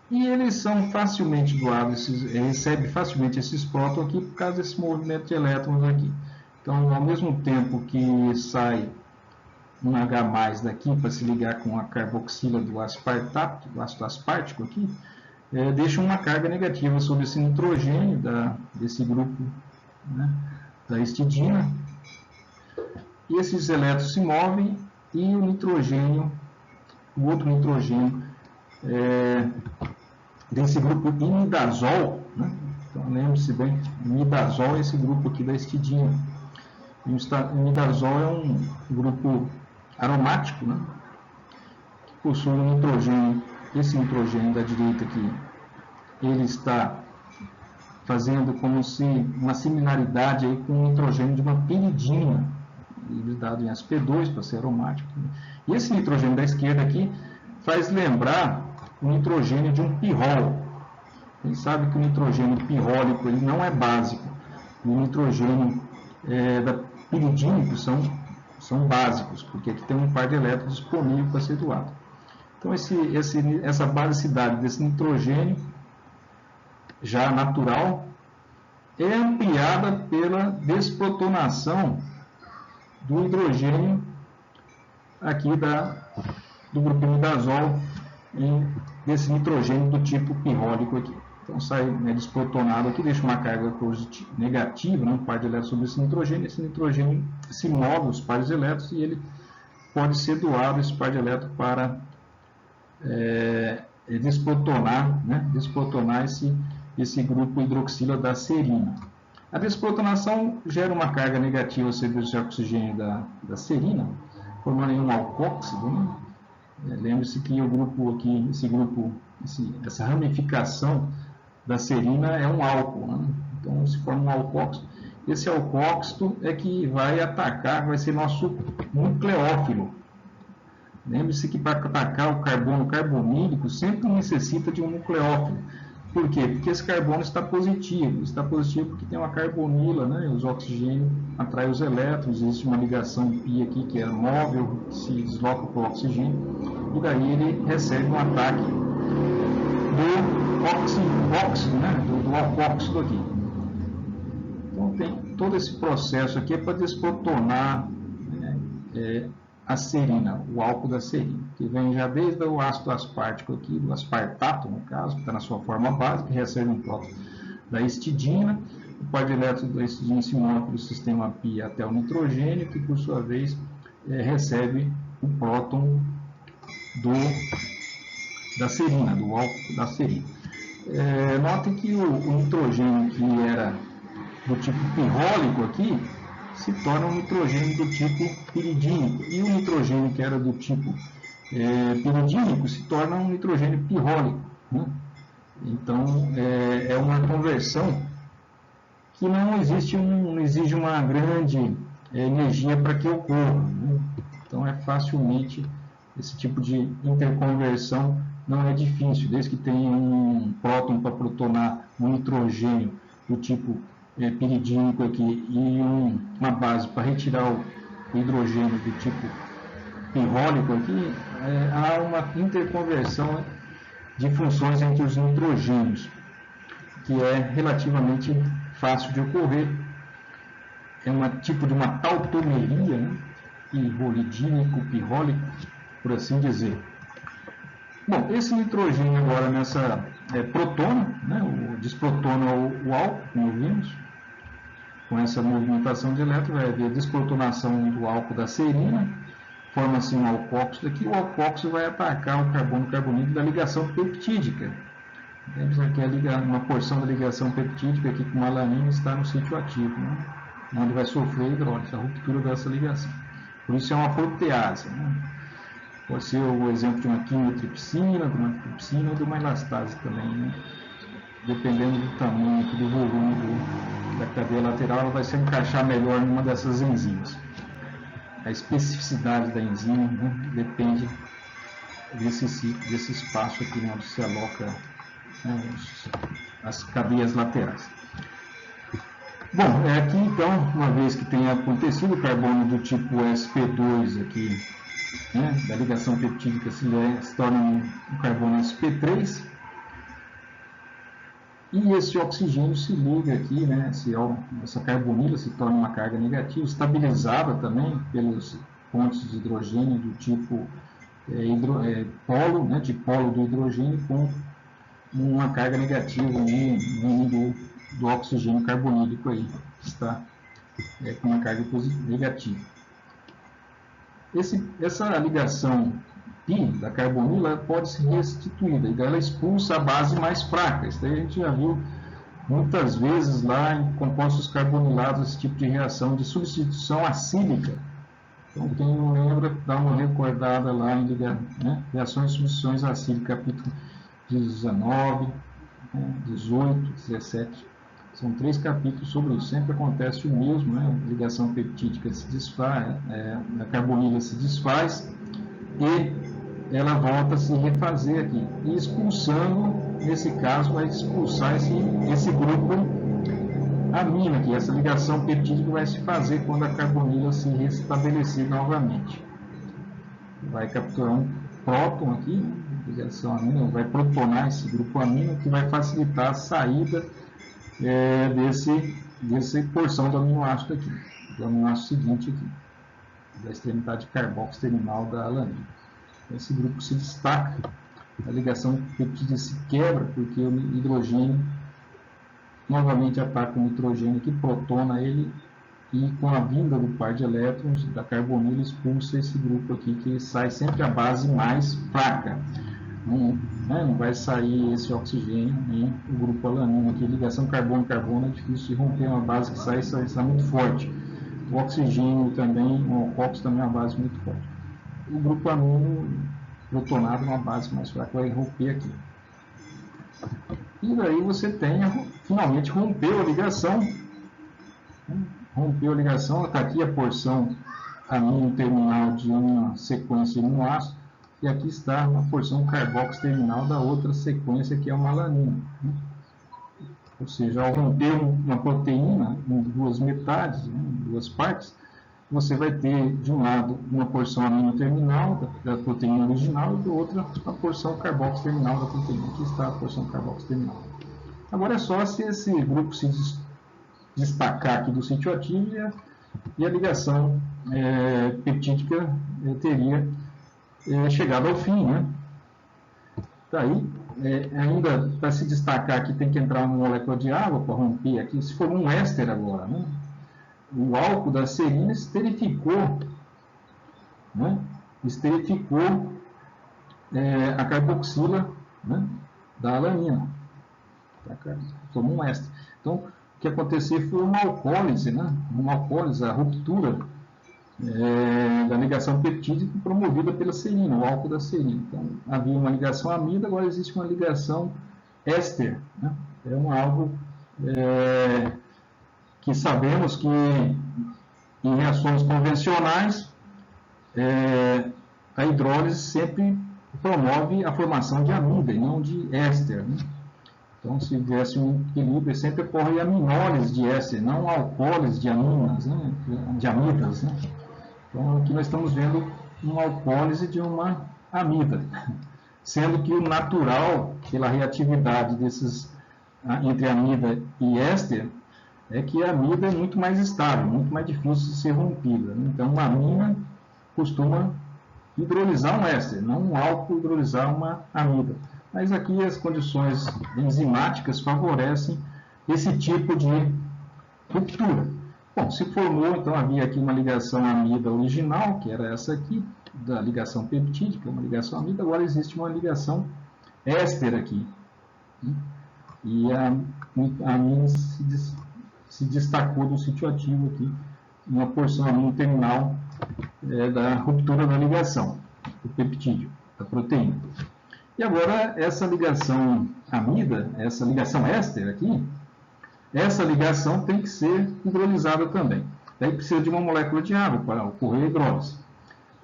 Speaker 1: E eles são facilmente doados, recebe facilmente esses prótons aqui por causa desse movimento de elétrons aqui. Então, ao mesmo tempo que sai um H+ daqui para se ligar com a carboxila do aspartato, do ácido aspartico aqui, deixa uma carga negativa sobre esse nitrogênio desse grupo, né, da histidina. E esses elétrons se movem e o outro nitrogênio desse grupo imidazol, né? Então, lembre-se bem, imidazol é esse grupo aqui da histidina. Imidazol é um grupo aromático, né, que possui um nitrogênio. Esse nitrogênio da direita aqui, ele está fazendo como se uma similaridade aí com o nitrogênio de uma piridina, dado em sp2 para ser aromático. E esse nitrogênio da esquerda aqui faz lembrar o nitrogênio de um pirrol. A gente sabe que o nitrogênio pirrólico ele não é básico. O nitrogênio da piridínico são básicos, porque aqui tem um par de elétrons disponível para ser doado. Então, essa basicidade desse nitrogênio, já natural, é ampliada pela desprotonação do hidrogênio aqui do grupo imidazol e desse nitrogênio do tipo pirrólico aqui. Então sai desprotonado aqui, deixa uma carga negativa, né, um par de elétrons sobre esse nitrogênio se move os pares de elétrons e ele pode ser doado, esse par de elétrons, para desprotonar, né? Desprotonar esse grupo hidroxila da serina. A desprotonação gera uma carga negativa sobre o oxigênio da serina, formando um alcóxido, né? Lembre-se que o grupo aqui, essa ramificação da serina é um álcool, né? Então se forma um alcóxido. Esse alcóxido é que vai atacar, vai ser nosso nucleófilo. Lembre-se que para atacar o carbono carbonílico sempre necessita de um nucleófilo. Por quê? Porque esse carbono está positivo. Está positivo porque tem uma carbonila, né? Os oxigênios atraem os elétrons, existe uma ligação pi aqui que é móvel, que se desloca para o oxigênio, e daí ele recebe um ataque do óxido, né? do alcóxido aqui. Então tem todo esse processo aqui para desprotonar, né? A serina, o álcool da serina, que vem já desde o ácido aspartico aqui, do aspartato, no caso, que está na sua forma básica, que recebe um próton da histidina, o par de elétrons da histidina se move pelo sistema pi até o nitrogênio, que por sua vez recebe o próton da serina, do álcool da serina. Notem que o nitrogênio que era do tipo pirrólico aqui, se torna um nitrogênio do tipo piridínico. E o nitrogênio que era do tipo piridínico se torna um nitrogênio pirrólico, né? Então, é uma conversão que não exige uma grande energia para que ocorra, né? Então, facilmente, esse tipo de interconversão não é difícil, desde que tenha um próton para protonar um nitrogênio do tipo piridínico aqui e uma base para retirar o hidrogênio do tipo pirrólico aqui, há uma interconversão de funções entre os nitrogênios, que é relativamente fácil de ocorrer. É um tipo de uma tautomeria, né? Pirrolidínico, pirrólico, por assim dizer. Bom, esse nitrogênio agora nessa protona, né? Desprotona o álcool, como vimos. Com essa movimentação de elétrons, vai haver desprotonação do álcool da serina, forma-se um alcóxido aqui, o alcóxido vai atacar o carbono carbonídrico da ligação peptídica. Temos aqui uma porção da ligação peptídica aqui com alanina está no sítio ativo, né? Onde vai sofrer hidrólise, a ruptura dessa ligação. Por isso é uma protease, né? Pode ser o exemplo de uma quimiotripsina, de uma tripsina ou de uma elastase também, né? Dependendo do tamanho, do volume da cadeia lateral, ela vai se encaixar melhor numa dessas enzimas. A especificidade da enzima, né, depende desse espaço aqui, né, onde se aloca, né, as cadeias laterais. Bom, aqui então, uma vez que tenha acontecido o carbono do tipo sp2 aqui, né, da ligação peptídica se torna um carbono sp3, e esse oxigênio se liga aqui, né? Essa carbonila se torna uma carga negativa, estabilizada também pelos pontos de hidrogênio do tipo polo, né? De polo do hidrogênio com uma carga negativa do oxigênio carbonílico aí, que está com uma carga negativa. Essa ligação pi da carbonila pode ser restituída, e ela expulsa a base mais fraca. Isso daí a gente já viu muitas vezes lá em compostos carbonilados, esse tipo de reação de substituição acílica. Então, quem não lembra, dá uma recordada lá em reações de substituições acílicas, capítulo 19, 18, 17. São 3 capítulos sobre isso. Sempre acontece o mesmo, né? A ligação peptídica se desfaz, a carbonila se desfaz e ela volta a se refazer aqui. E expulsando, nesse caso, vai expulsar esse grupo amina aqui. Essa ligação peptídica vai se fazer quando a carbonila se restabelecer novamente. Vai capturar um próton aqui, né? Ligação amina, vai protonar esse grupo amina, que vai facilitar a saída dessa porção do aminoácido aqui, do aminoácido seguinte aqui, da extremidade carboxo terminal da alanina. Esse grupo se destaca, a ligação peptídica se quebra porque o hidrogênio novamente ataca o nitrogênio que protona ele, e com a vinda do par de elétrons da carbonila expulsa esse grupo aqui, que sai sempre a base mais fraca. não vai sair esse oxigênio em o grupo alanina aqui. Ligação carbono-carbono é difícil de romper, uma base que sai muito forte. O oxigênio também, o alcoólico também é uma base muito forte. O grupo amino protonado é uma base mais fraca, vai romper aqui. E daí você tem, finalmente rompeu a ligação. Rompeu a ligação, está aqui a porção amino terminal de uma sequência aminoácido, e aqui está uma porção carboxo terminal da outra sequência, que é uma alanina. Ou seja, ao romper uma proteína em duas metades, em duas partes, você vai ter, de um lado, uma porção amino terminal da proteína original, e do outro, a porção carboxo terminal da proteína. Aqui está a porção carboxo terminal. Agora é só se esse grupo se destacar aqui do sítio ativo, e a ligação peptídica teria chegado ao fim, né? Daí, ainda para se destacar aqui, tem que entrar uma molécula de água para romper aqui. Se for um éster agora, né? O álcool da serina esterificou, né? Esterificou a carboxila, né? Da alanina. Formou um éster. Então, o que aconteceu foi uma alcoólise, né? Uma alcoólise, a ruptura da ligação peptídica promovida pela serina, o álcool da serina. Então, havia uma ligação amida, agora existe uma ligação éster, né? É algo que sabemos que em reações convencionais a hidrólise sempre promove a formação de amida e não de éster, né? Então, se tivesse um equilíbrio, sempre ocorre aminólise de éster, não alcoólise de aminas, né? De amidas, né? Então, aqui nós estamos vendo uma alcoólise de uma amida, sendo que o natural, pela reatividade entre amida e éster, é que a amida é muito mais estável, muito mais difícil de ser rompida. Então, uma amina costuma hidrolisar um éster, não um álcool hidrolisar uma amida. Mas aqui as condições enzimáticas favorecem esse tipo de ruptura. Bom, se formou, então havia aqui uma ligação amida original, que era essa aqui, da ligação peptídica, uma ligação amida, agora existe uma ligação éster aqui. E a amina se destacou do sítio ativo aqui, uma porção amino terminal da ruptura da ligação, do peptídeo, da proteína. E agora, essa ligação amida, essa ligação éster aqui, essa ligação tem que ser hidrolisada também. Daí precisa de uma molécula de água para ocorrer a hidrólise.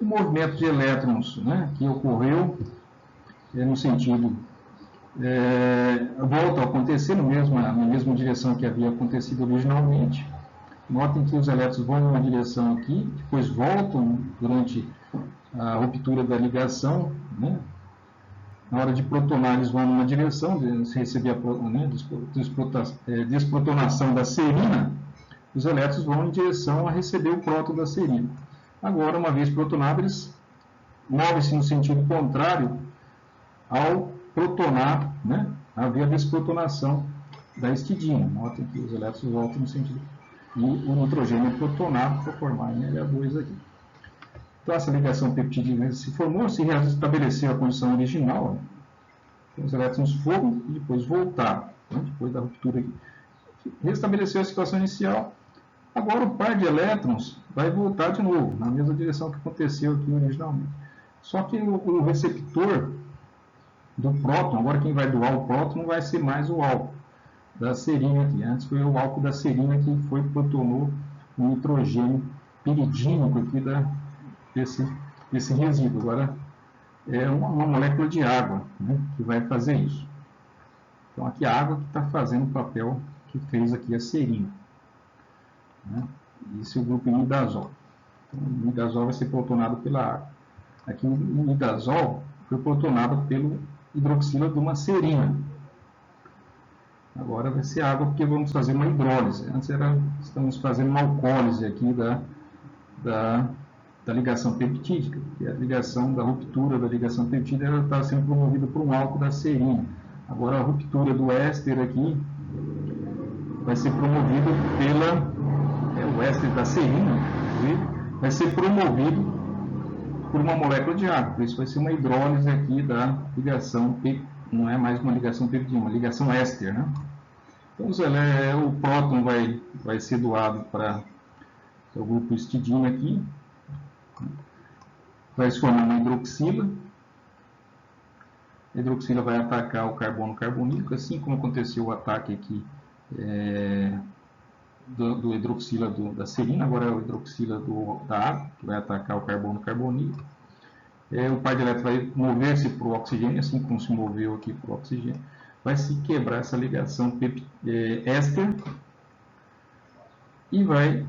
Speaker 1: O movimento de elétrons, né, que ocorreu no sentido volta a acontecer na mesma direção que havia acontecido originalmente. Notem que os elétrons vão numa direção aqui, depois voltam durante a ruptura da ligação, né? Na hora de protonar, eles vão numa direção, se receber a desprotonação da serina, os elétrons vão em direção a receber o próton da serina. Agora, uma vez protonado, eles movem-se no sentido contrário ao protonar, né? Havia a desprotonação da histidina. Notem que os elétrons voltam no sentido. E o nitrogênio é protonado para formar NH2 aqui. Então, essa ligação peptídica se formou, se restabeleceu a condição original, né? Os elétrons foram e depois voltaram, né? Depois da ruptura aqui. Restabeleceu a situação inicial. Agora, o par de elétrons vai voltar de novo, na mesma direção que aconteceu aqui originalmente. Só que o receptor do próton, agora quem vai doar o próton não vai ser mais o álcool da serina aqui. Antes foi o álcool da serina que foi protonou o nitrogênio piridínico aqui desse resíduo. Agora é uma molécula de água, né, que vai fazer isso. Então aqui a água que está fazendo o papel que fez aqui a serina, né? Esse é o grupo imidazol. Então, o imidazol vai ser protonado pela água. Aqui o imidazol foi protonado pelo hidroxila de uma serina. Agora vai ser água porque vamos fazer uma hidrólise. Antes estamos fazendo uma alcoólise aqui da ligação peptídica, que é a ligação da ruptura da ligação peptídica está sendo promovida por um álcool da serina. Agora a ruptura do éster aqui vai ser promovido o éster da serina, vai ser promovido por uma molécula de água. Por isso vai ser uma hidrólise aqui da ligação, não é mais uma ligação peptídica, uma ligação éster, né? Então o próton vai ser doado para o grupo histidina aqui, vai se formar uma hidroxila. A hidroxila vai atacar o carbono carbonílico, assim como aconteceu o ataque aqui do hidroxila da serina, agora é o hidroxila da água, que vai atacar o carbono carbonílico. O par de elétrons vai mover-se para o oxigênio, assim como se moveu aqui para o oxigênio. Vai se quebrar essa ligação éster e vai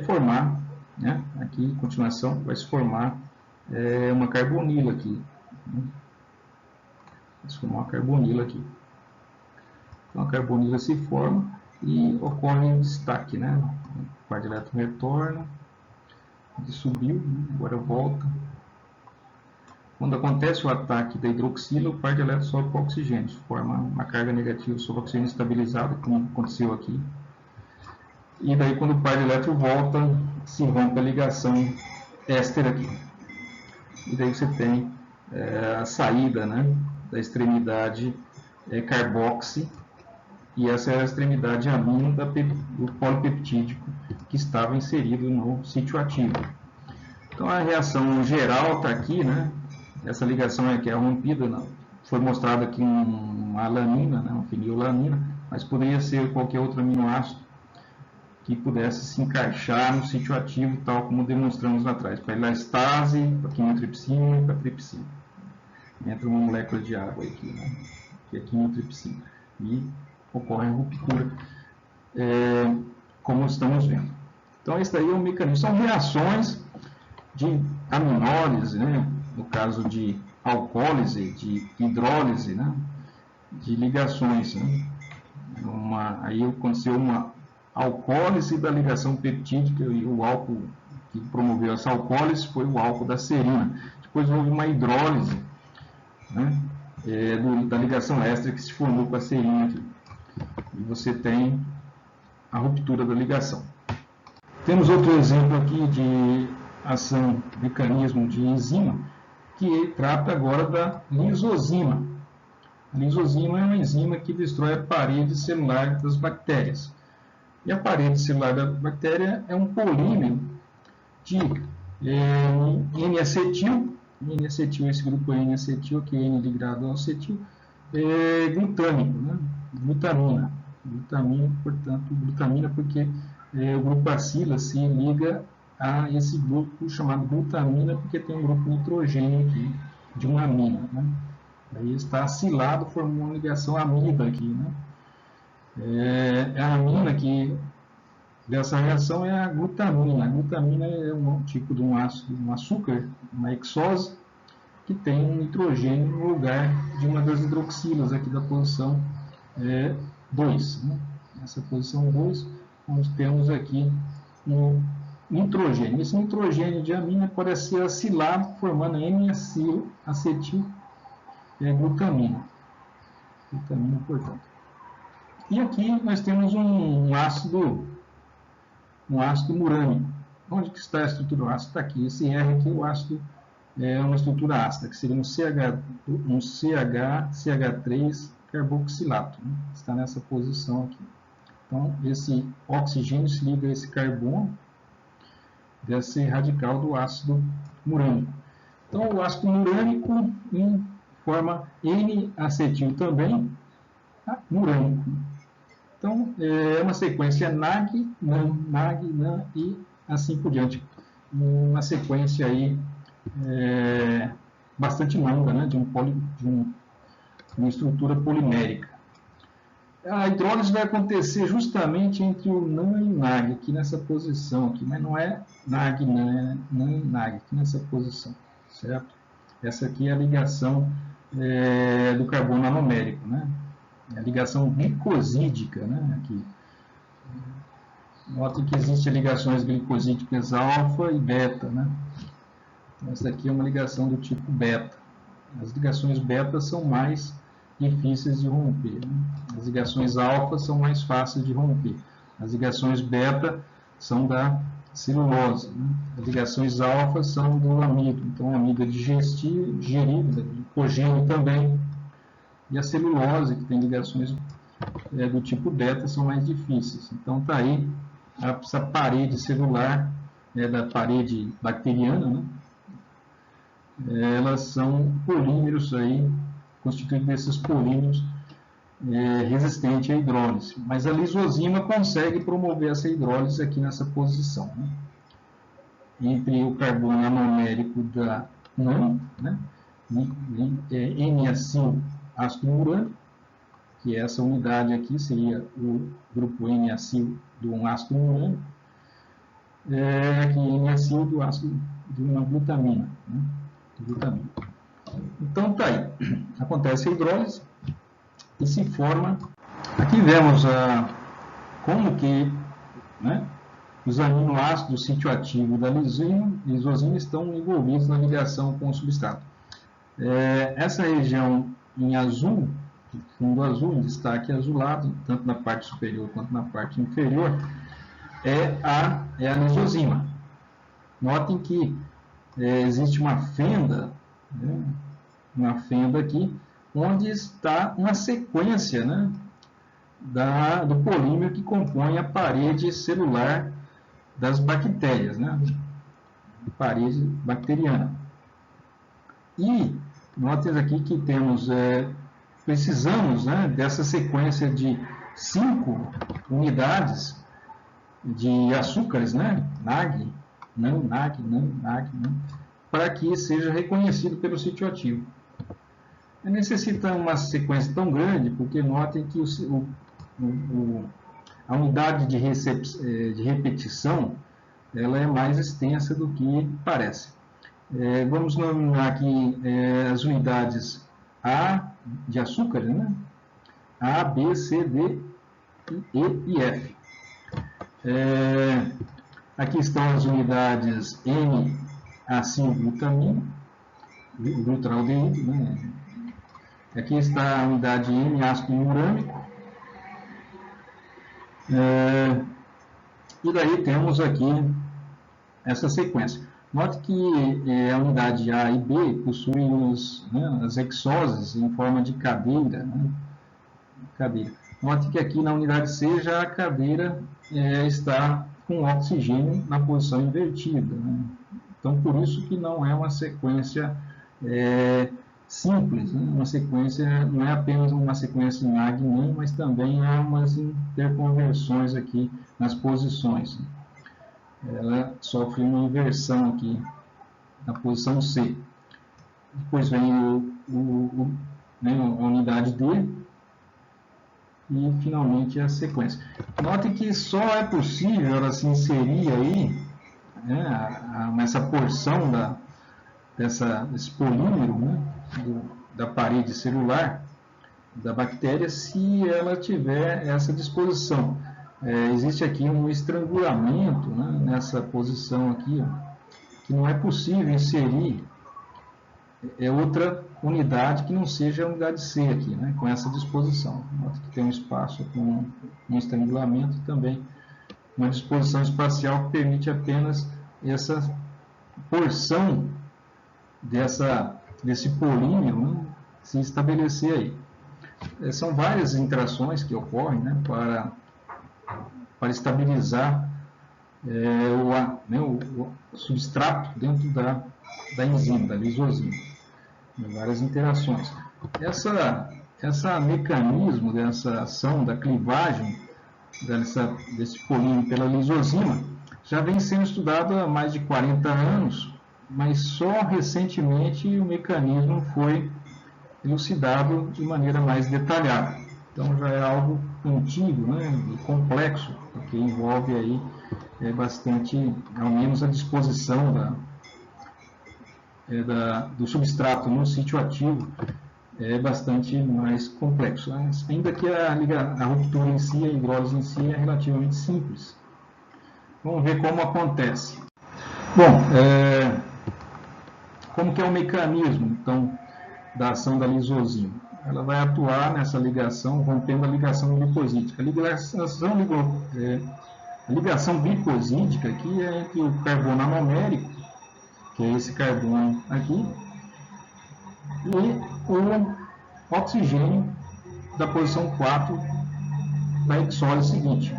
Speaker 1: formar, né, aqui em continuação, vai se formar uma carbonila aqui. Né? Vai se formar uma carbonila aqui. Então a carbonila se forma e ocorre um destaque, né? O par de elétrons retorna, ele subiu, agora volta. Quando acontece o ataque da hidroxila, o par de elétrons sobe para o oxigênio, forma uma carga negativa sobre o oxigênio estabilizado, como aconteceu aqui. E daí, quando o par de elétrons volta, se rompe a ligação éster aqui. E daí você tem a saída, né, da extremidade carboxi, e essa é a extremidade amino do polipeptídico que estava inserido no sítio ativo. Então a reação geral está aqui, né? Essa ligação aqui é rompida, não. Foi mostrado aqui uma alanina, né? Uma fenilalanina, mas poderia ser qualquer outro aminoácido que pudesse se encaixar no sítio ativo, tal como demonstramos lá atrás, para elastase, para quimiotripsina e para tripsina. Entra uma molécula de água aqui, né? Que é quimiotripsina. E ocorre a ruptura, como estamos vendo. Então, esse daí é o mecanismo. São reações de aminólise, né? No caso de alcoólise, de hidrólise, né? De ligações. Né? Aí aconteceu uma alcoólise da ligação peptídica e o álcool que promoveu essa alcoólise foi o álcool da serina. Depois houve uma hidrólise, né? Da ligação éster que se formou com a serina aqui. E você tem a ruptura da ligação. Temos outro exemplo aqui de ação, mecanismo de enzima, que trata agora da lisozima. A lisozima é uma enzima que destrói a parede celular das bactérias. E a parede celular da bactéria é um polímero de N-acetil, esse grupo N-acetil, que é N ligado ao acetil, glutâmico, né? Glutamina, portanto, glutamina porque o grupo bacila se liga a esse grupo chamado glutamina porque tem um grupo nitrogênio aqui, de uma amina, né? Aí está acilado, formou uma ligação amida aqui, né? A amina que dessa reação é a glutamina. A glutamina é um tipo de um ácido, um açúcar, uma hexose, que tem um nitrogênio no lugar de uma das hidroxilas aqui da posição 2. Né? Essa posição 2, nós temos aqui um nitrogênio. Esse nitrogênio de amina pode ser acilado, formando N-acetil glutamina. Glutamina, portanto. E aqui nós temos um ácido murânico. Onde que está a estrutura do ácido? Está aqui. Esse R aqui, o ácido é uma estrutura ácida, que seria um CH3 carboxilato. Né? Está nessa posição aqui. Então, esse oxigênio se liga a esse carbono desse radical do ácido murânico. Então, o ácido murânico em forma N-acetil também, murânico. Então, é uma sequência NAG, NAN, NAG, NAN e assim por diante. Uma sequência aí bastante longa, né, de uma estrutura polimérica. A hidrólise vai acontecer justamente entre o NAN e o NAG, aqui nessa posição, aqui, mas não é NAG, NAN, NAN, NAG, aqui nessa posição, certo? Essa aqui é a ligação do carbono anomérico, né? A ligação glicosídica, né? Aqui. Notem que existem ligações glicosídicas alfa e beta, né? Então, essa aqui é uma ligação do tipo beta. As ligações beta são mais difíceis de romper, né? As ligações alfa são mais fáceis de romper. As ligações beta são da celulose, né? As ligações alfa são do amido, então amido é digerível, hipogênio também, e a celulose, que tem ligações do tipo beta, são mais difíceis. Então está aí essa parede celular, da parede bacteriana, né? Elas são polímeros aí, constituídos desses polímeros resistente à hidrólise. Mas a lisozima consegue promover essa hidrólise aqui nessa posição, né? Entre o carbono anomérico da NAN, né? N-acil ácido urânico, que essa unidade aqui seria o grupo N-acil do ácido urânico, aqui N-acil do ácido de uma glutamina, né? Glutamina. Então tá aí, acontece a hidrólise e se forma. Aqui vemos como que, né, os aminoácidos do sítio ativo da lisozima estão envolvidos na ligação com o substrato. Essa região em azul, fundo azul, em destaque azulado, tanto na parte superior quanto na parte inferior, é a lisozima. Notem que existe uma fenda, né, uma fenda aqui, onde está uma sequência, né, do polímero que compõe a parede celular das bactérias, né, a parede bacteriana. E notem aqui que precisamos, né, dessa sequência de 5 unidades de açúcares, né, NAG, para que seja reconhecido pelo sítio ativo. Necessita uma sequência tão grande, porque notem que a unidade de repetição ela é mais extensa do que parece. Vamos nominar aqui as unidades A de açúcar, né? A, B, C, D, E e F. Aqui estão as unidades N-acilglutamina, glutaraldeído, né? Aqui está a unidade N-ácido urânico. E daí temos aqui essa sequência. Note que a unidade A e B possuem as hexoses em forma de cadeira, né? Note que aqui na unidade C já a cadeira está com oxigênio na posição invertida, né? Então, por isso que não é uma sequência simples, né? Uma sequência, não é apenas uma sequência em AG-NAN, mas também há umas interconversões aqui nas posições. Ela sofre uma inversão aqui na posição C. Depois vem a unidade D e finalmente a sequência. Note que só é possível ela se inserir aí, né, nessa porção desse polímero, né, da parede celular da bactéria, se ela tiver essa disposição. Existe aqui um estrangulamento, né, nessa posição aqui, que não é possível inserir outra unidade que não seja a unidade C aqui, né, com essa disposição. Nota que tem um espaço com um estrangulamento e também uma disposição espacial que permite apenas essa porção desse polímero, né, se estabelecer aí. São várias interações que ocorrem, né, para estabilizar o substrato dentro da enzima, da lisozima. Várias interações. Esse mecanismo dessa ação da clivagem desse polímero pela lisozima já vem sendo estudado há mais de 40 anos, mas só recentemente o mecanismo foi elucidado de maneira mais detalhada. Então já é algo antigo, né, e complexo, porque envolve aí bastante, ao menos a disposição do substrato no sítio ativo é bastante mais complexo, né? Ainda que a ruptura em si, a hidrólise em si é relativamente simples. Vamos ver como acontece. Bom, como que é o mecanismo, então, da ação da lisozima? Ela vai atuar nessa ligação, rompendo a ligação liposítica. A ligação A ligação glicosídica aqui é entre o carbono anomérico, que é esse carbono aqui, e o oxigênio da posição 4 da hexose seguinte.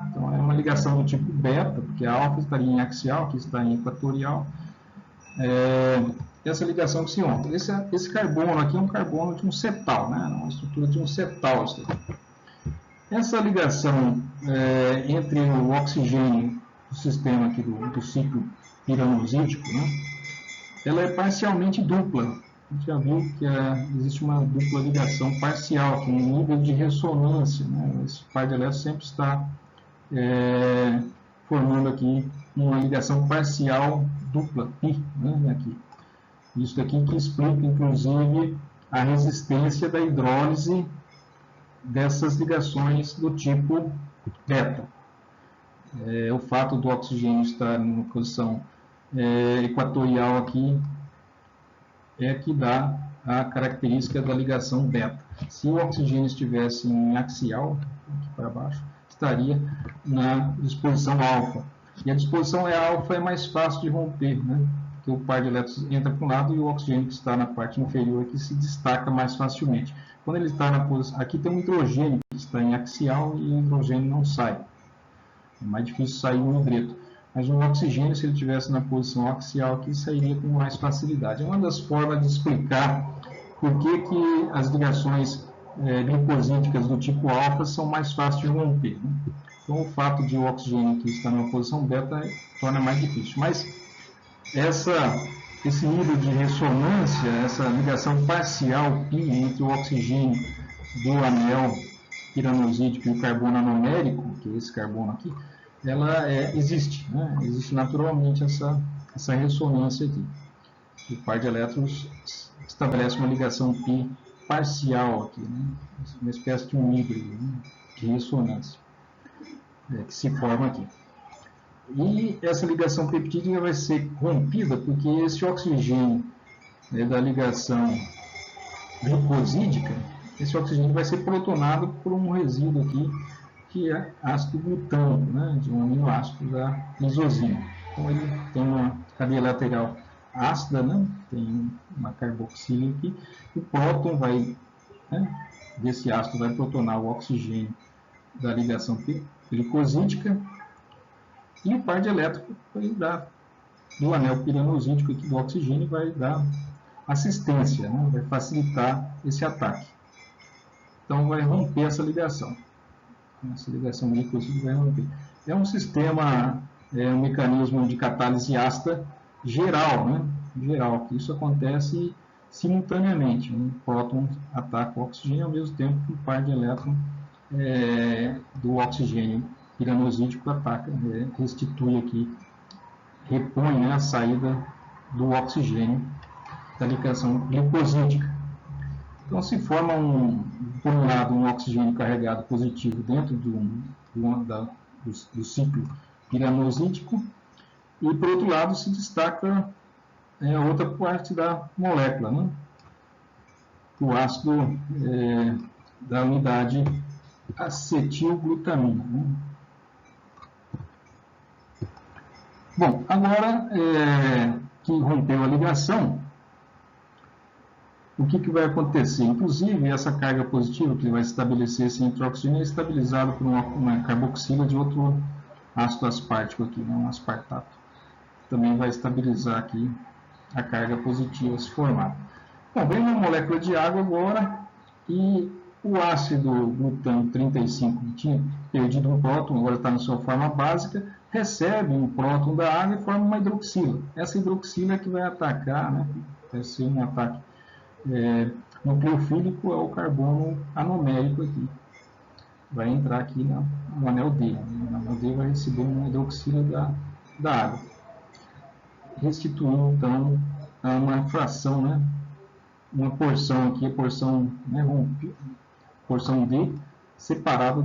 Speaker 1: Então, é uma ligação do tipo beta, porque a alfa estaria em axial, aqui está em equatorial. Essa ligação que se monta. Esse carbono aqui é um carbono de um cetal, né? Uma estrutura de um cetal. Essa ligação entre o oxigênio do sistema aqui do ciclo piranosídico, né? Ela é parcialmente dupla. A gente já viu que existe uma dupla ligação parcial, aqui, um nível de ressonância, né? Esse par de elétrons sempre está formando aqui uma ligação parcial dupla, pi, né? Aqui. Isso aqui que explica, inclusive, a resistência da hidrólise dessas ligações do tipo beta. O fato do oxigênio estar numa posição equatorial aqui é que dá a característica da ligação beta. Se o oxigênio estivesse em axial, aqui para baixo, estaria na disposição alfa. E a disposição alfa é mais fácil de romper, né? Porque o par de elétrons entra para um lado e o oxigênio que está na parte inferior aqui se destaca mais facilmente. Quando ele está na posição... Aqui tem um hidrogênio que está em axial e o hidrogênio não sai. É mais difícil sair um hidreto. Mas o oxigênio, se ele estivesse na posição axial aqui, sairia com mais facilidade. É uma das formas de explicar por que as ligações glicosídicas do tipo alfa são mais fáceis de romper, né? Então, o fato de o oxigênio aqui estar numa posição beta torna mais difícil. Mas esse nível de ressonância, essa ligação parcial pi entre o oxigênio do anel piranosídico e o carbono anomérico, que é esse carbono aqui, ela existe, né? Existe naturalmente essa ressonância aqui. O par de elétrons estabelece uma ligação pi parcial aqui, né? Uma espécie de um híbrido, né? De ressonância que se forma aqui. E essa ligação peptídica vai ser rompida porque esse oxigênio da ligação glicosídica, esse oxigênio vai ser protonado por um resíduo aqui, que é ácido glutâmico, né, de um aminoácido da lisozima. Então ele tem uma cadeia lateral ácida, né, tem uma carboxila aqui, o próton desse ácido vai protonar o oxigênio da ligação glicosídica, e o par de elétrons vai dar, do anel piranosídico aqui do oxigênio, vai dar assistência, né? Vai facilitar esse ataque. Então vai romper essa ligação. Essa ligação glicosídica vai romper. É um sistema, um mecanismo de catálise ácida geral, né? Geral, que isso acontece simultaneamente. Um próton ataca o oxigênio ao mesmo tempo que um par de elétrons do oxigênio piranosídico ataca, restitui aqui, repõe, né, a saída do oxigênio da ligação glicosídica. Então se forma por um lado um oxigênio carregado positivo dentro do ciclo piranosídico e por outro lado se destaca outra parte da molécula, né? O ácido da unidade acetilglutamina, né? Bom, agora que rompeu a ligação, o que vai acontecer? Inclusive, essa carga positiva que vai estabelecer esse entre oxigênio é estabilizado por uma carboxila de outro ácido aspartico aqui, né, um aspartato. Também vai estabilizar aqui a carga positiva se formar. Bom, vem uma molécula de água agora e o ácido glutâmico 35, que tinha perdido um próton, agora está na sua forma básica, recebe um próton da água e forma uma hidroxila. Essa hidroxila é que vai atacar, né? Vai ser um ataque nucleofílico ao carbono anomérico aqui. Vai entrar aqui no anel D. O anel D vai receber uma hidroxila da água. Restituindo, então, uma fração, né? Uma porção aqui, a porção, né, porção D, separada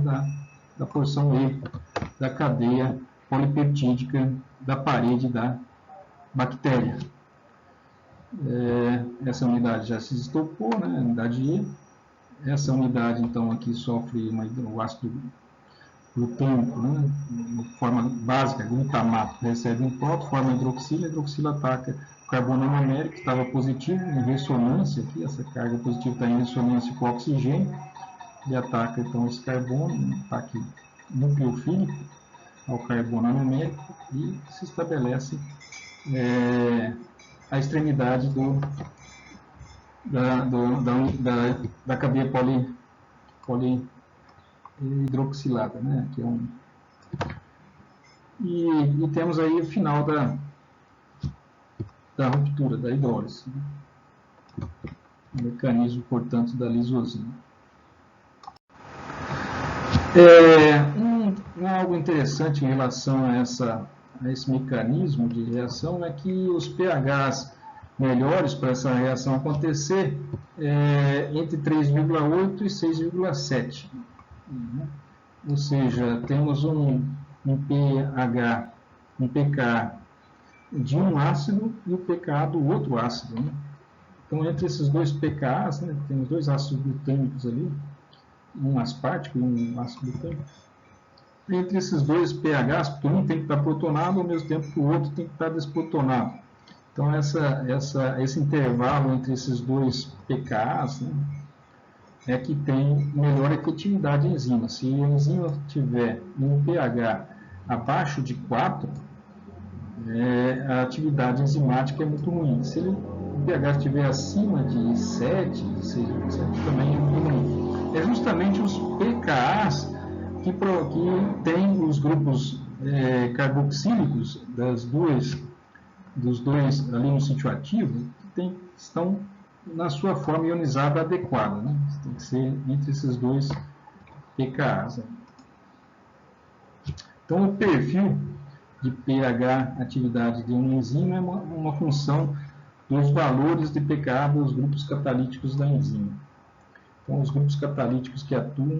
Speaker 1: da porção E, da cadeia polipeptídica da parede da bactéria. Essa unidade já se estocou, né, a unidade E. Essa unidade, então, aqui sofre o glutâmico, né? De forma básica, glutamato, recebe um próton, forma hidroxila, a hidroxila ataca o carbono anomérico, que estava positivo, em ressonância aqui, essa carga positiva está em ressonância com o oxigênio, e ataca então esse carbono, um ataque nucleofílico ao carbono anomérico, e se estabelece a extremidade da cadeia polihidroxilada, né? Que é e temos aí o final da ruptura, da hidrólise, né? O mecanismo, portanto, da lisosina. Algo interessante em relação a esse mecanismo de reação é que os pHs melhores para essa reação acontecer entre 3,8 e 6,7. Ou seja, temos um pH, um pK de um ácido e o pKa do outro ácido, né? Então, entre esses dois pKas, né, temos dois ácidos glutâmicos ali, um aspartico e um ácido glutâmico. Entre esses dois pHs, porque um tem que estar protonado ao mesmo tempo que o outro tem que estar desprotonado. Então, esse intervalo entre esses dois pKas, né, é que tem melhor efetividade enzima. Se a enzima tiver um pH abaixo de 4, a atividade enzimática é muito ruim. Se o pH estiver acima de 7, 6,7, também é muito ruim. É justamente os pKas que têm os grupos carboxílicos dos dois ali no sítio ativo, que estão na sua forma ionizada adequada, né? Tem que ser entre esses dois pKas. Né? Então, o perfil de pH atividade de uma enzima é uma função dos valores de pKa dos grupos catalíticos da enzima. Então, os grupos catalíticos que atuam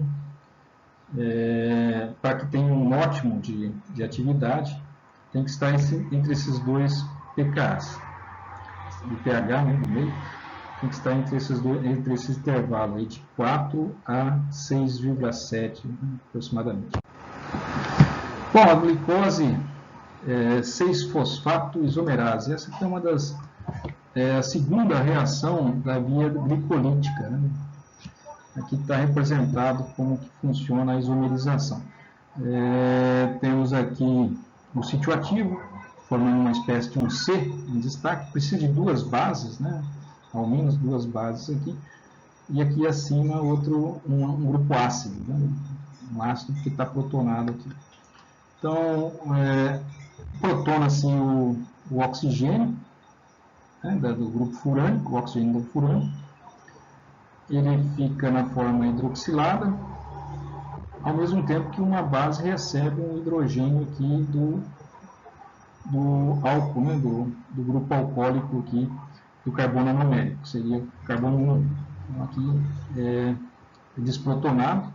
Speaker 1: para que tenham um ótimo de atividade, tem que estar entre esses dois pKs. O pH, né, do meio, tem que estar entre esse intervalo aí de 4 a 6,7, aproximadamente. Bom, a glicose 6-fosfato isomerase. Essa aqui é a segunda reação da via glicolítica, né? Aqui está representado como que funciona a isomerização. Temos aqui o sítio ativo, formando uma espécie de um C em destaque, precisa de duas bases, né? Ao menos duas bases aqui, e aqui acima um grupo ácido, né? Um ácido que está protonado aqui. Então, protona-se o oxigênio, né, do grupo furânico, o oxigênio do furânio. Ele fica na forma hidroxilada, ao mesmo tempo que uma base recebe um hidrogênio aqui do álcool, né, do grupo alcoólico aqui, do carbono anomérico, seria o carbono 1. Então, aqui é desprotonado,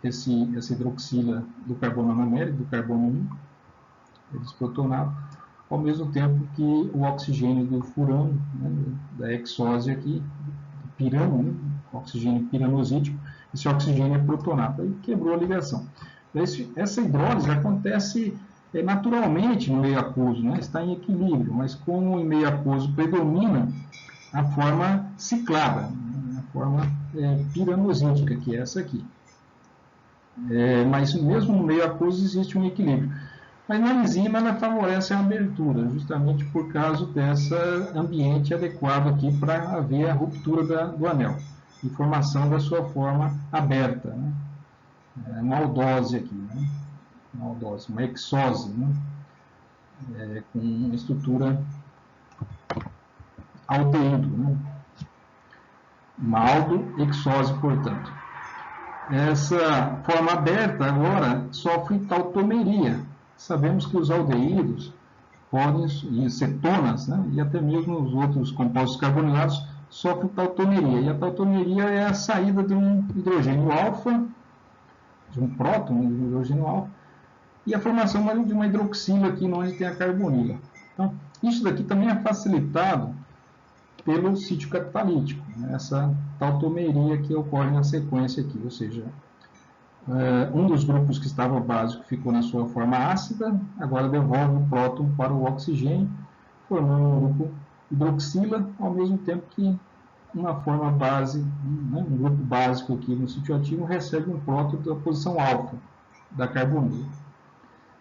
Speaker 1: essa hidroxila do carbono anomérico, do carbono 1, é desprotonado, ao mesmo tempo que o oxigênio do furano, né, da exose aqui, do pirano, né, oxigênio piranosídico, esse oxigênio é protonado. Aí quebrou a ligação. Essa hidrólise acontece naturalmente no meio aquoso, né, está em equilíbrio, mas como em meio aquoso predomina a forma ciclada, a forma piranosídica, que é essa aqui. Mas mesmo no meio aquoso existe um equilíbrio. Mas na enzima ela favorece a abertura, justamente por causa desse ambiente adequado aqui para haver a ruptura do anel e formação da sua forma aberta, né? Uma aldose aqui, né? Uma aldose, uma exose, né? Com uma estrutura aldeído, né? Uma aldoexose, portanto. Essa forma aberta agora sofre tautomeria. Sabemos que os aldeídos podem, e cetonas, né, e até mesmo os outros compostos carbonilados sofrem tautomeria. E a tautomeria é a saída de um hidrogênio alfa, de um próton, um hidrogênio alfa, e a formação de uma hidroxila aqui onde tem a carbonila. Então, isso daqui também é facilitado pelo sítio catalítico, né, essa tautomeria que ocorre na sequência aqui, ou seja, Um dos grupos que estava básico ficou na sua forma ácida, agora devolve o próton para o oxigênio, formando um grupo hidroxila, ao mesmo tempo que uma forma base, né, um grupo básico aqui no sítio ativo recebe um próton da posição alfa da carbonila.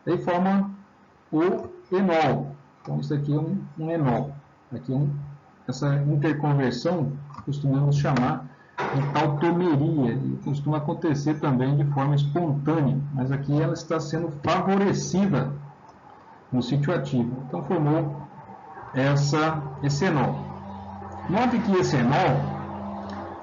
Speaker 1: Aí forma o enol. Então isso aqui é um enol. Aqui essa interconversão costumamos chamar de tautomeria, e costuma acontecer também de forma espontânea, mas aqui ela está sendo favorecida no sítio ativo. Então formou esse enol. Note que esse enol,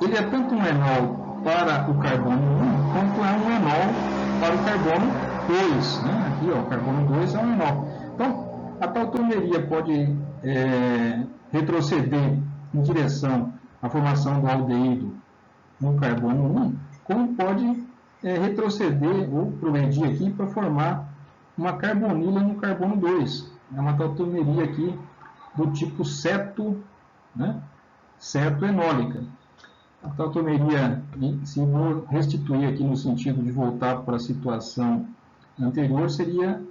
Speaker 1: ele é tanto um enol para o carbono 1, quanto é um enol para o carbono 2. Né? Aqui, ó, o carbono 2 é um enol. Então, a tautomeria pode retroceder em direção à formação do aldeído no carbono 1, como pode retroceder ou progredir aqui para formar uma carbonila no carbono 2. É uma tautomeria aqui do tipo ceto, né? Ceto-enólica. A tautomeria, se vou restituir aqui no sentido de voltar para a situação anterior, seria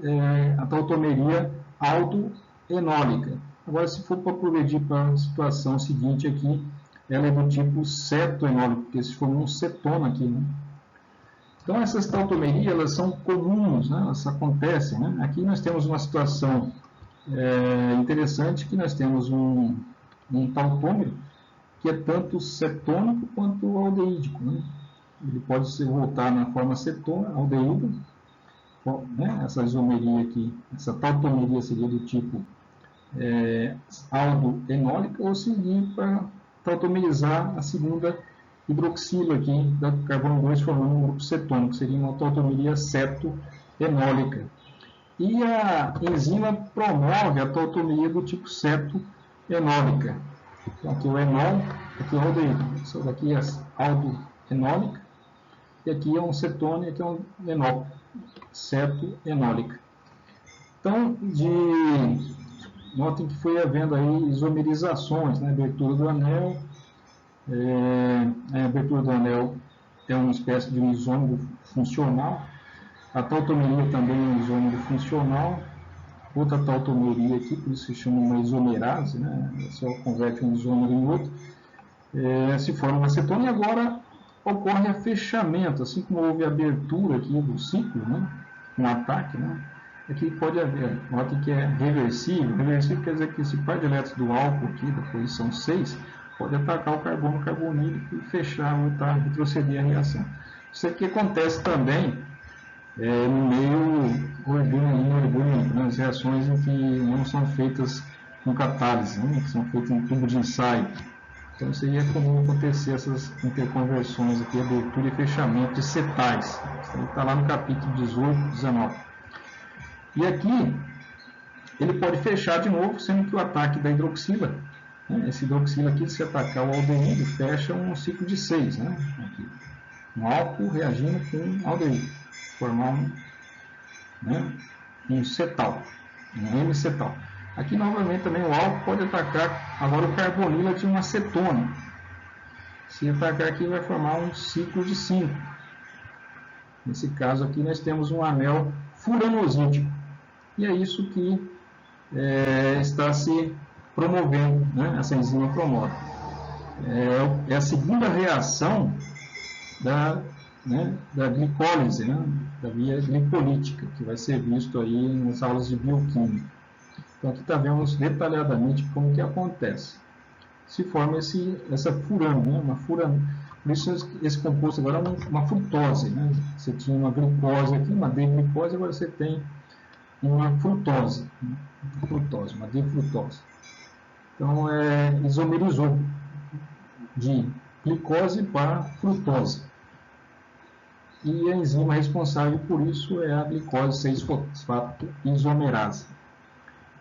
Speaker 1: a tautomeria aldo-enólica. Agora, se for para progredir para a situação seguinte aqui, ela é do tipo ceto-enólico, porque se formou um cetona aqui, né? Então, essas tautomerias, elas são comuns, né? Elas acontecem, né? Aqui nós temos uma situação interessante, que nós temos um tautômero que é tanto cetônico quanto aldeídico, né? Ele pode se voltar na forma cetona, aldeído, né? Essa isomeria aqui, essa tautomeria seria do tipo aldo-enólica, ou seguir para tautomerizar a segunda hidroxila aqui da carbono 2 formando um grupo cetônico, seria uma tautomeria ceto-enólica. E a enzima promove a tautomeria do tipo ceto-enólica. Então, aqui o enol, aqui é o aldeído. Isso daqui é aldo-enólica, e aqui é um cetone, aqui é um enol, ceto-enólica. Então, notem que foi havendo aí isomerizações, né? Abertura do anel. A abertura do anel é uma espécie de um isômero funcional. A tautomeria também é um isômero funcional. Outra tautomeria aqui, por isso se chama uma isomerase, né? Só converte um isômero em outro. Se forma uma cetona, e agora ocorre a fechamento, assim como houve a abertura aqui do ciclo, né? Um ataque, né? Aqui pode haver, note que é reversível. Reversível quer dizer que esse par de elétrons do álcool aqui, da posição 6, pode atacar o carbono carbonílico e fechar, voltar, retroceder a reação. Isso aqui acontece também no meio orgânico, né? As reações em que não são feitas com catálise, né? Que são feitas em tubo de ensaio. Então seria comum acontecer essas interconversões aqui, abertura e fechamento de cetais. Isso está lá no capítulo 18, 19. E aqui ele pode fechar de novo, sendo que o ataque da hidroxila, né? Esse hidroxila aqui, se atacar o aldeído, fecha um ciclo de 6, né? Aqui. Um álcool reagindo com aldeído, formar um cetal, um M-cetal. Aqui novamente também o álcool pode atacar agora o carbonila de uma cetona. Se atacar aqui vai formar um ciclo de 5. Nesse caso aqui nós temos um anel furanosídico. E é isso que está se promovendo, né? Essa enzima promove. É a segunda reação da glicólise, né? Da via glicolítica, que vai ser visto aí nas aulas de bioquímica. Então aqui vemos detalhadamente como que acontece. Se forma essa furano, né? Uma furano. Por isso esse composto agora é uma frutose, né? Você tinha uma glicose aqui, uma D-glicose, agora você tem uma frutose, uma D-frutose. Então isomerizou de glicose para frutose. E a enzima responsável por isso é a glicose 6-fosfato isomerase.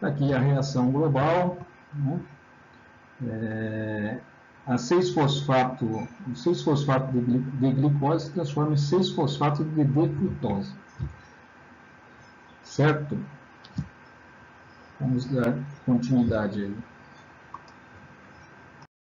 Speaker 1: Aqui a reação global, né? O 6-fosfato de glicose se transforma em 6-fosfato de D-frutose. Certo? Vamos dar continuidade aí.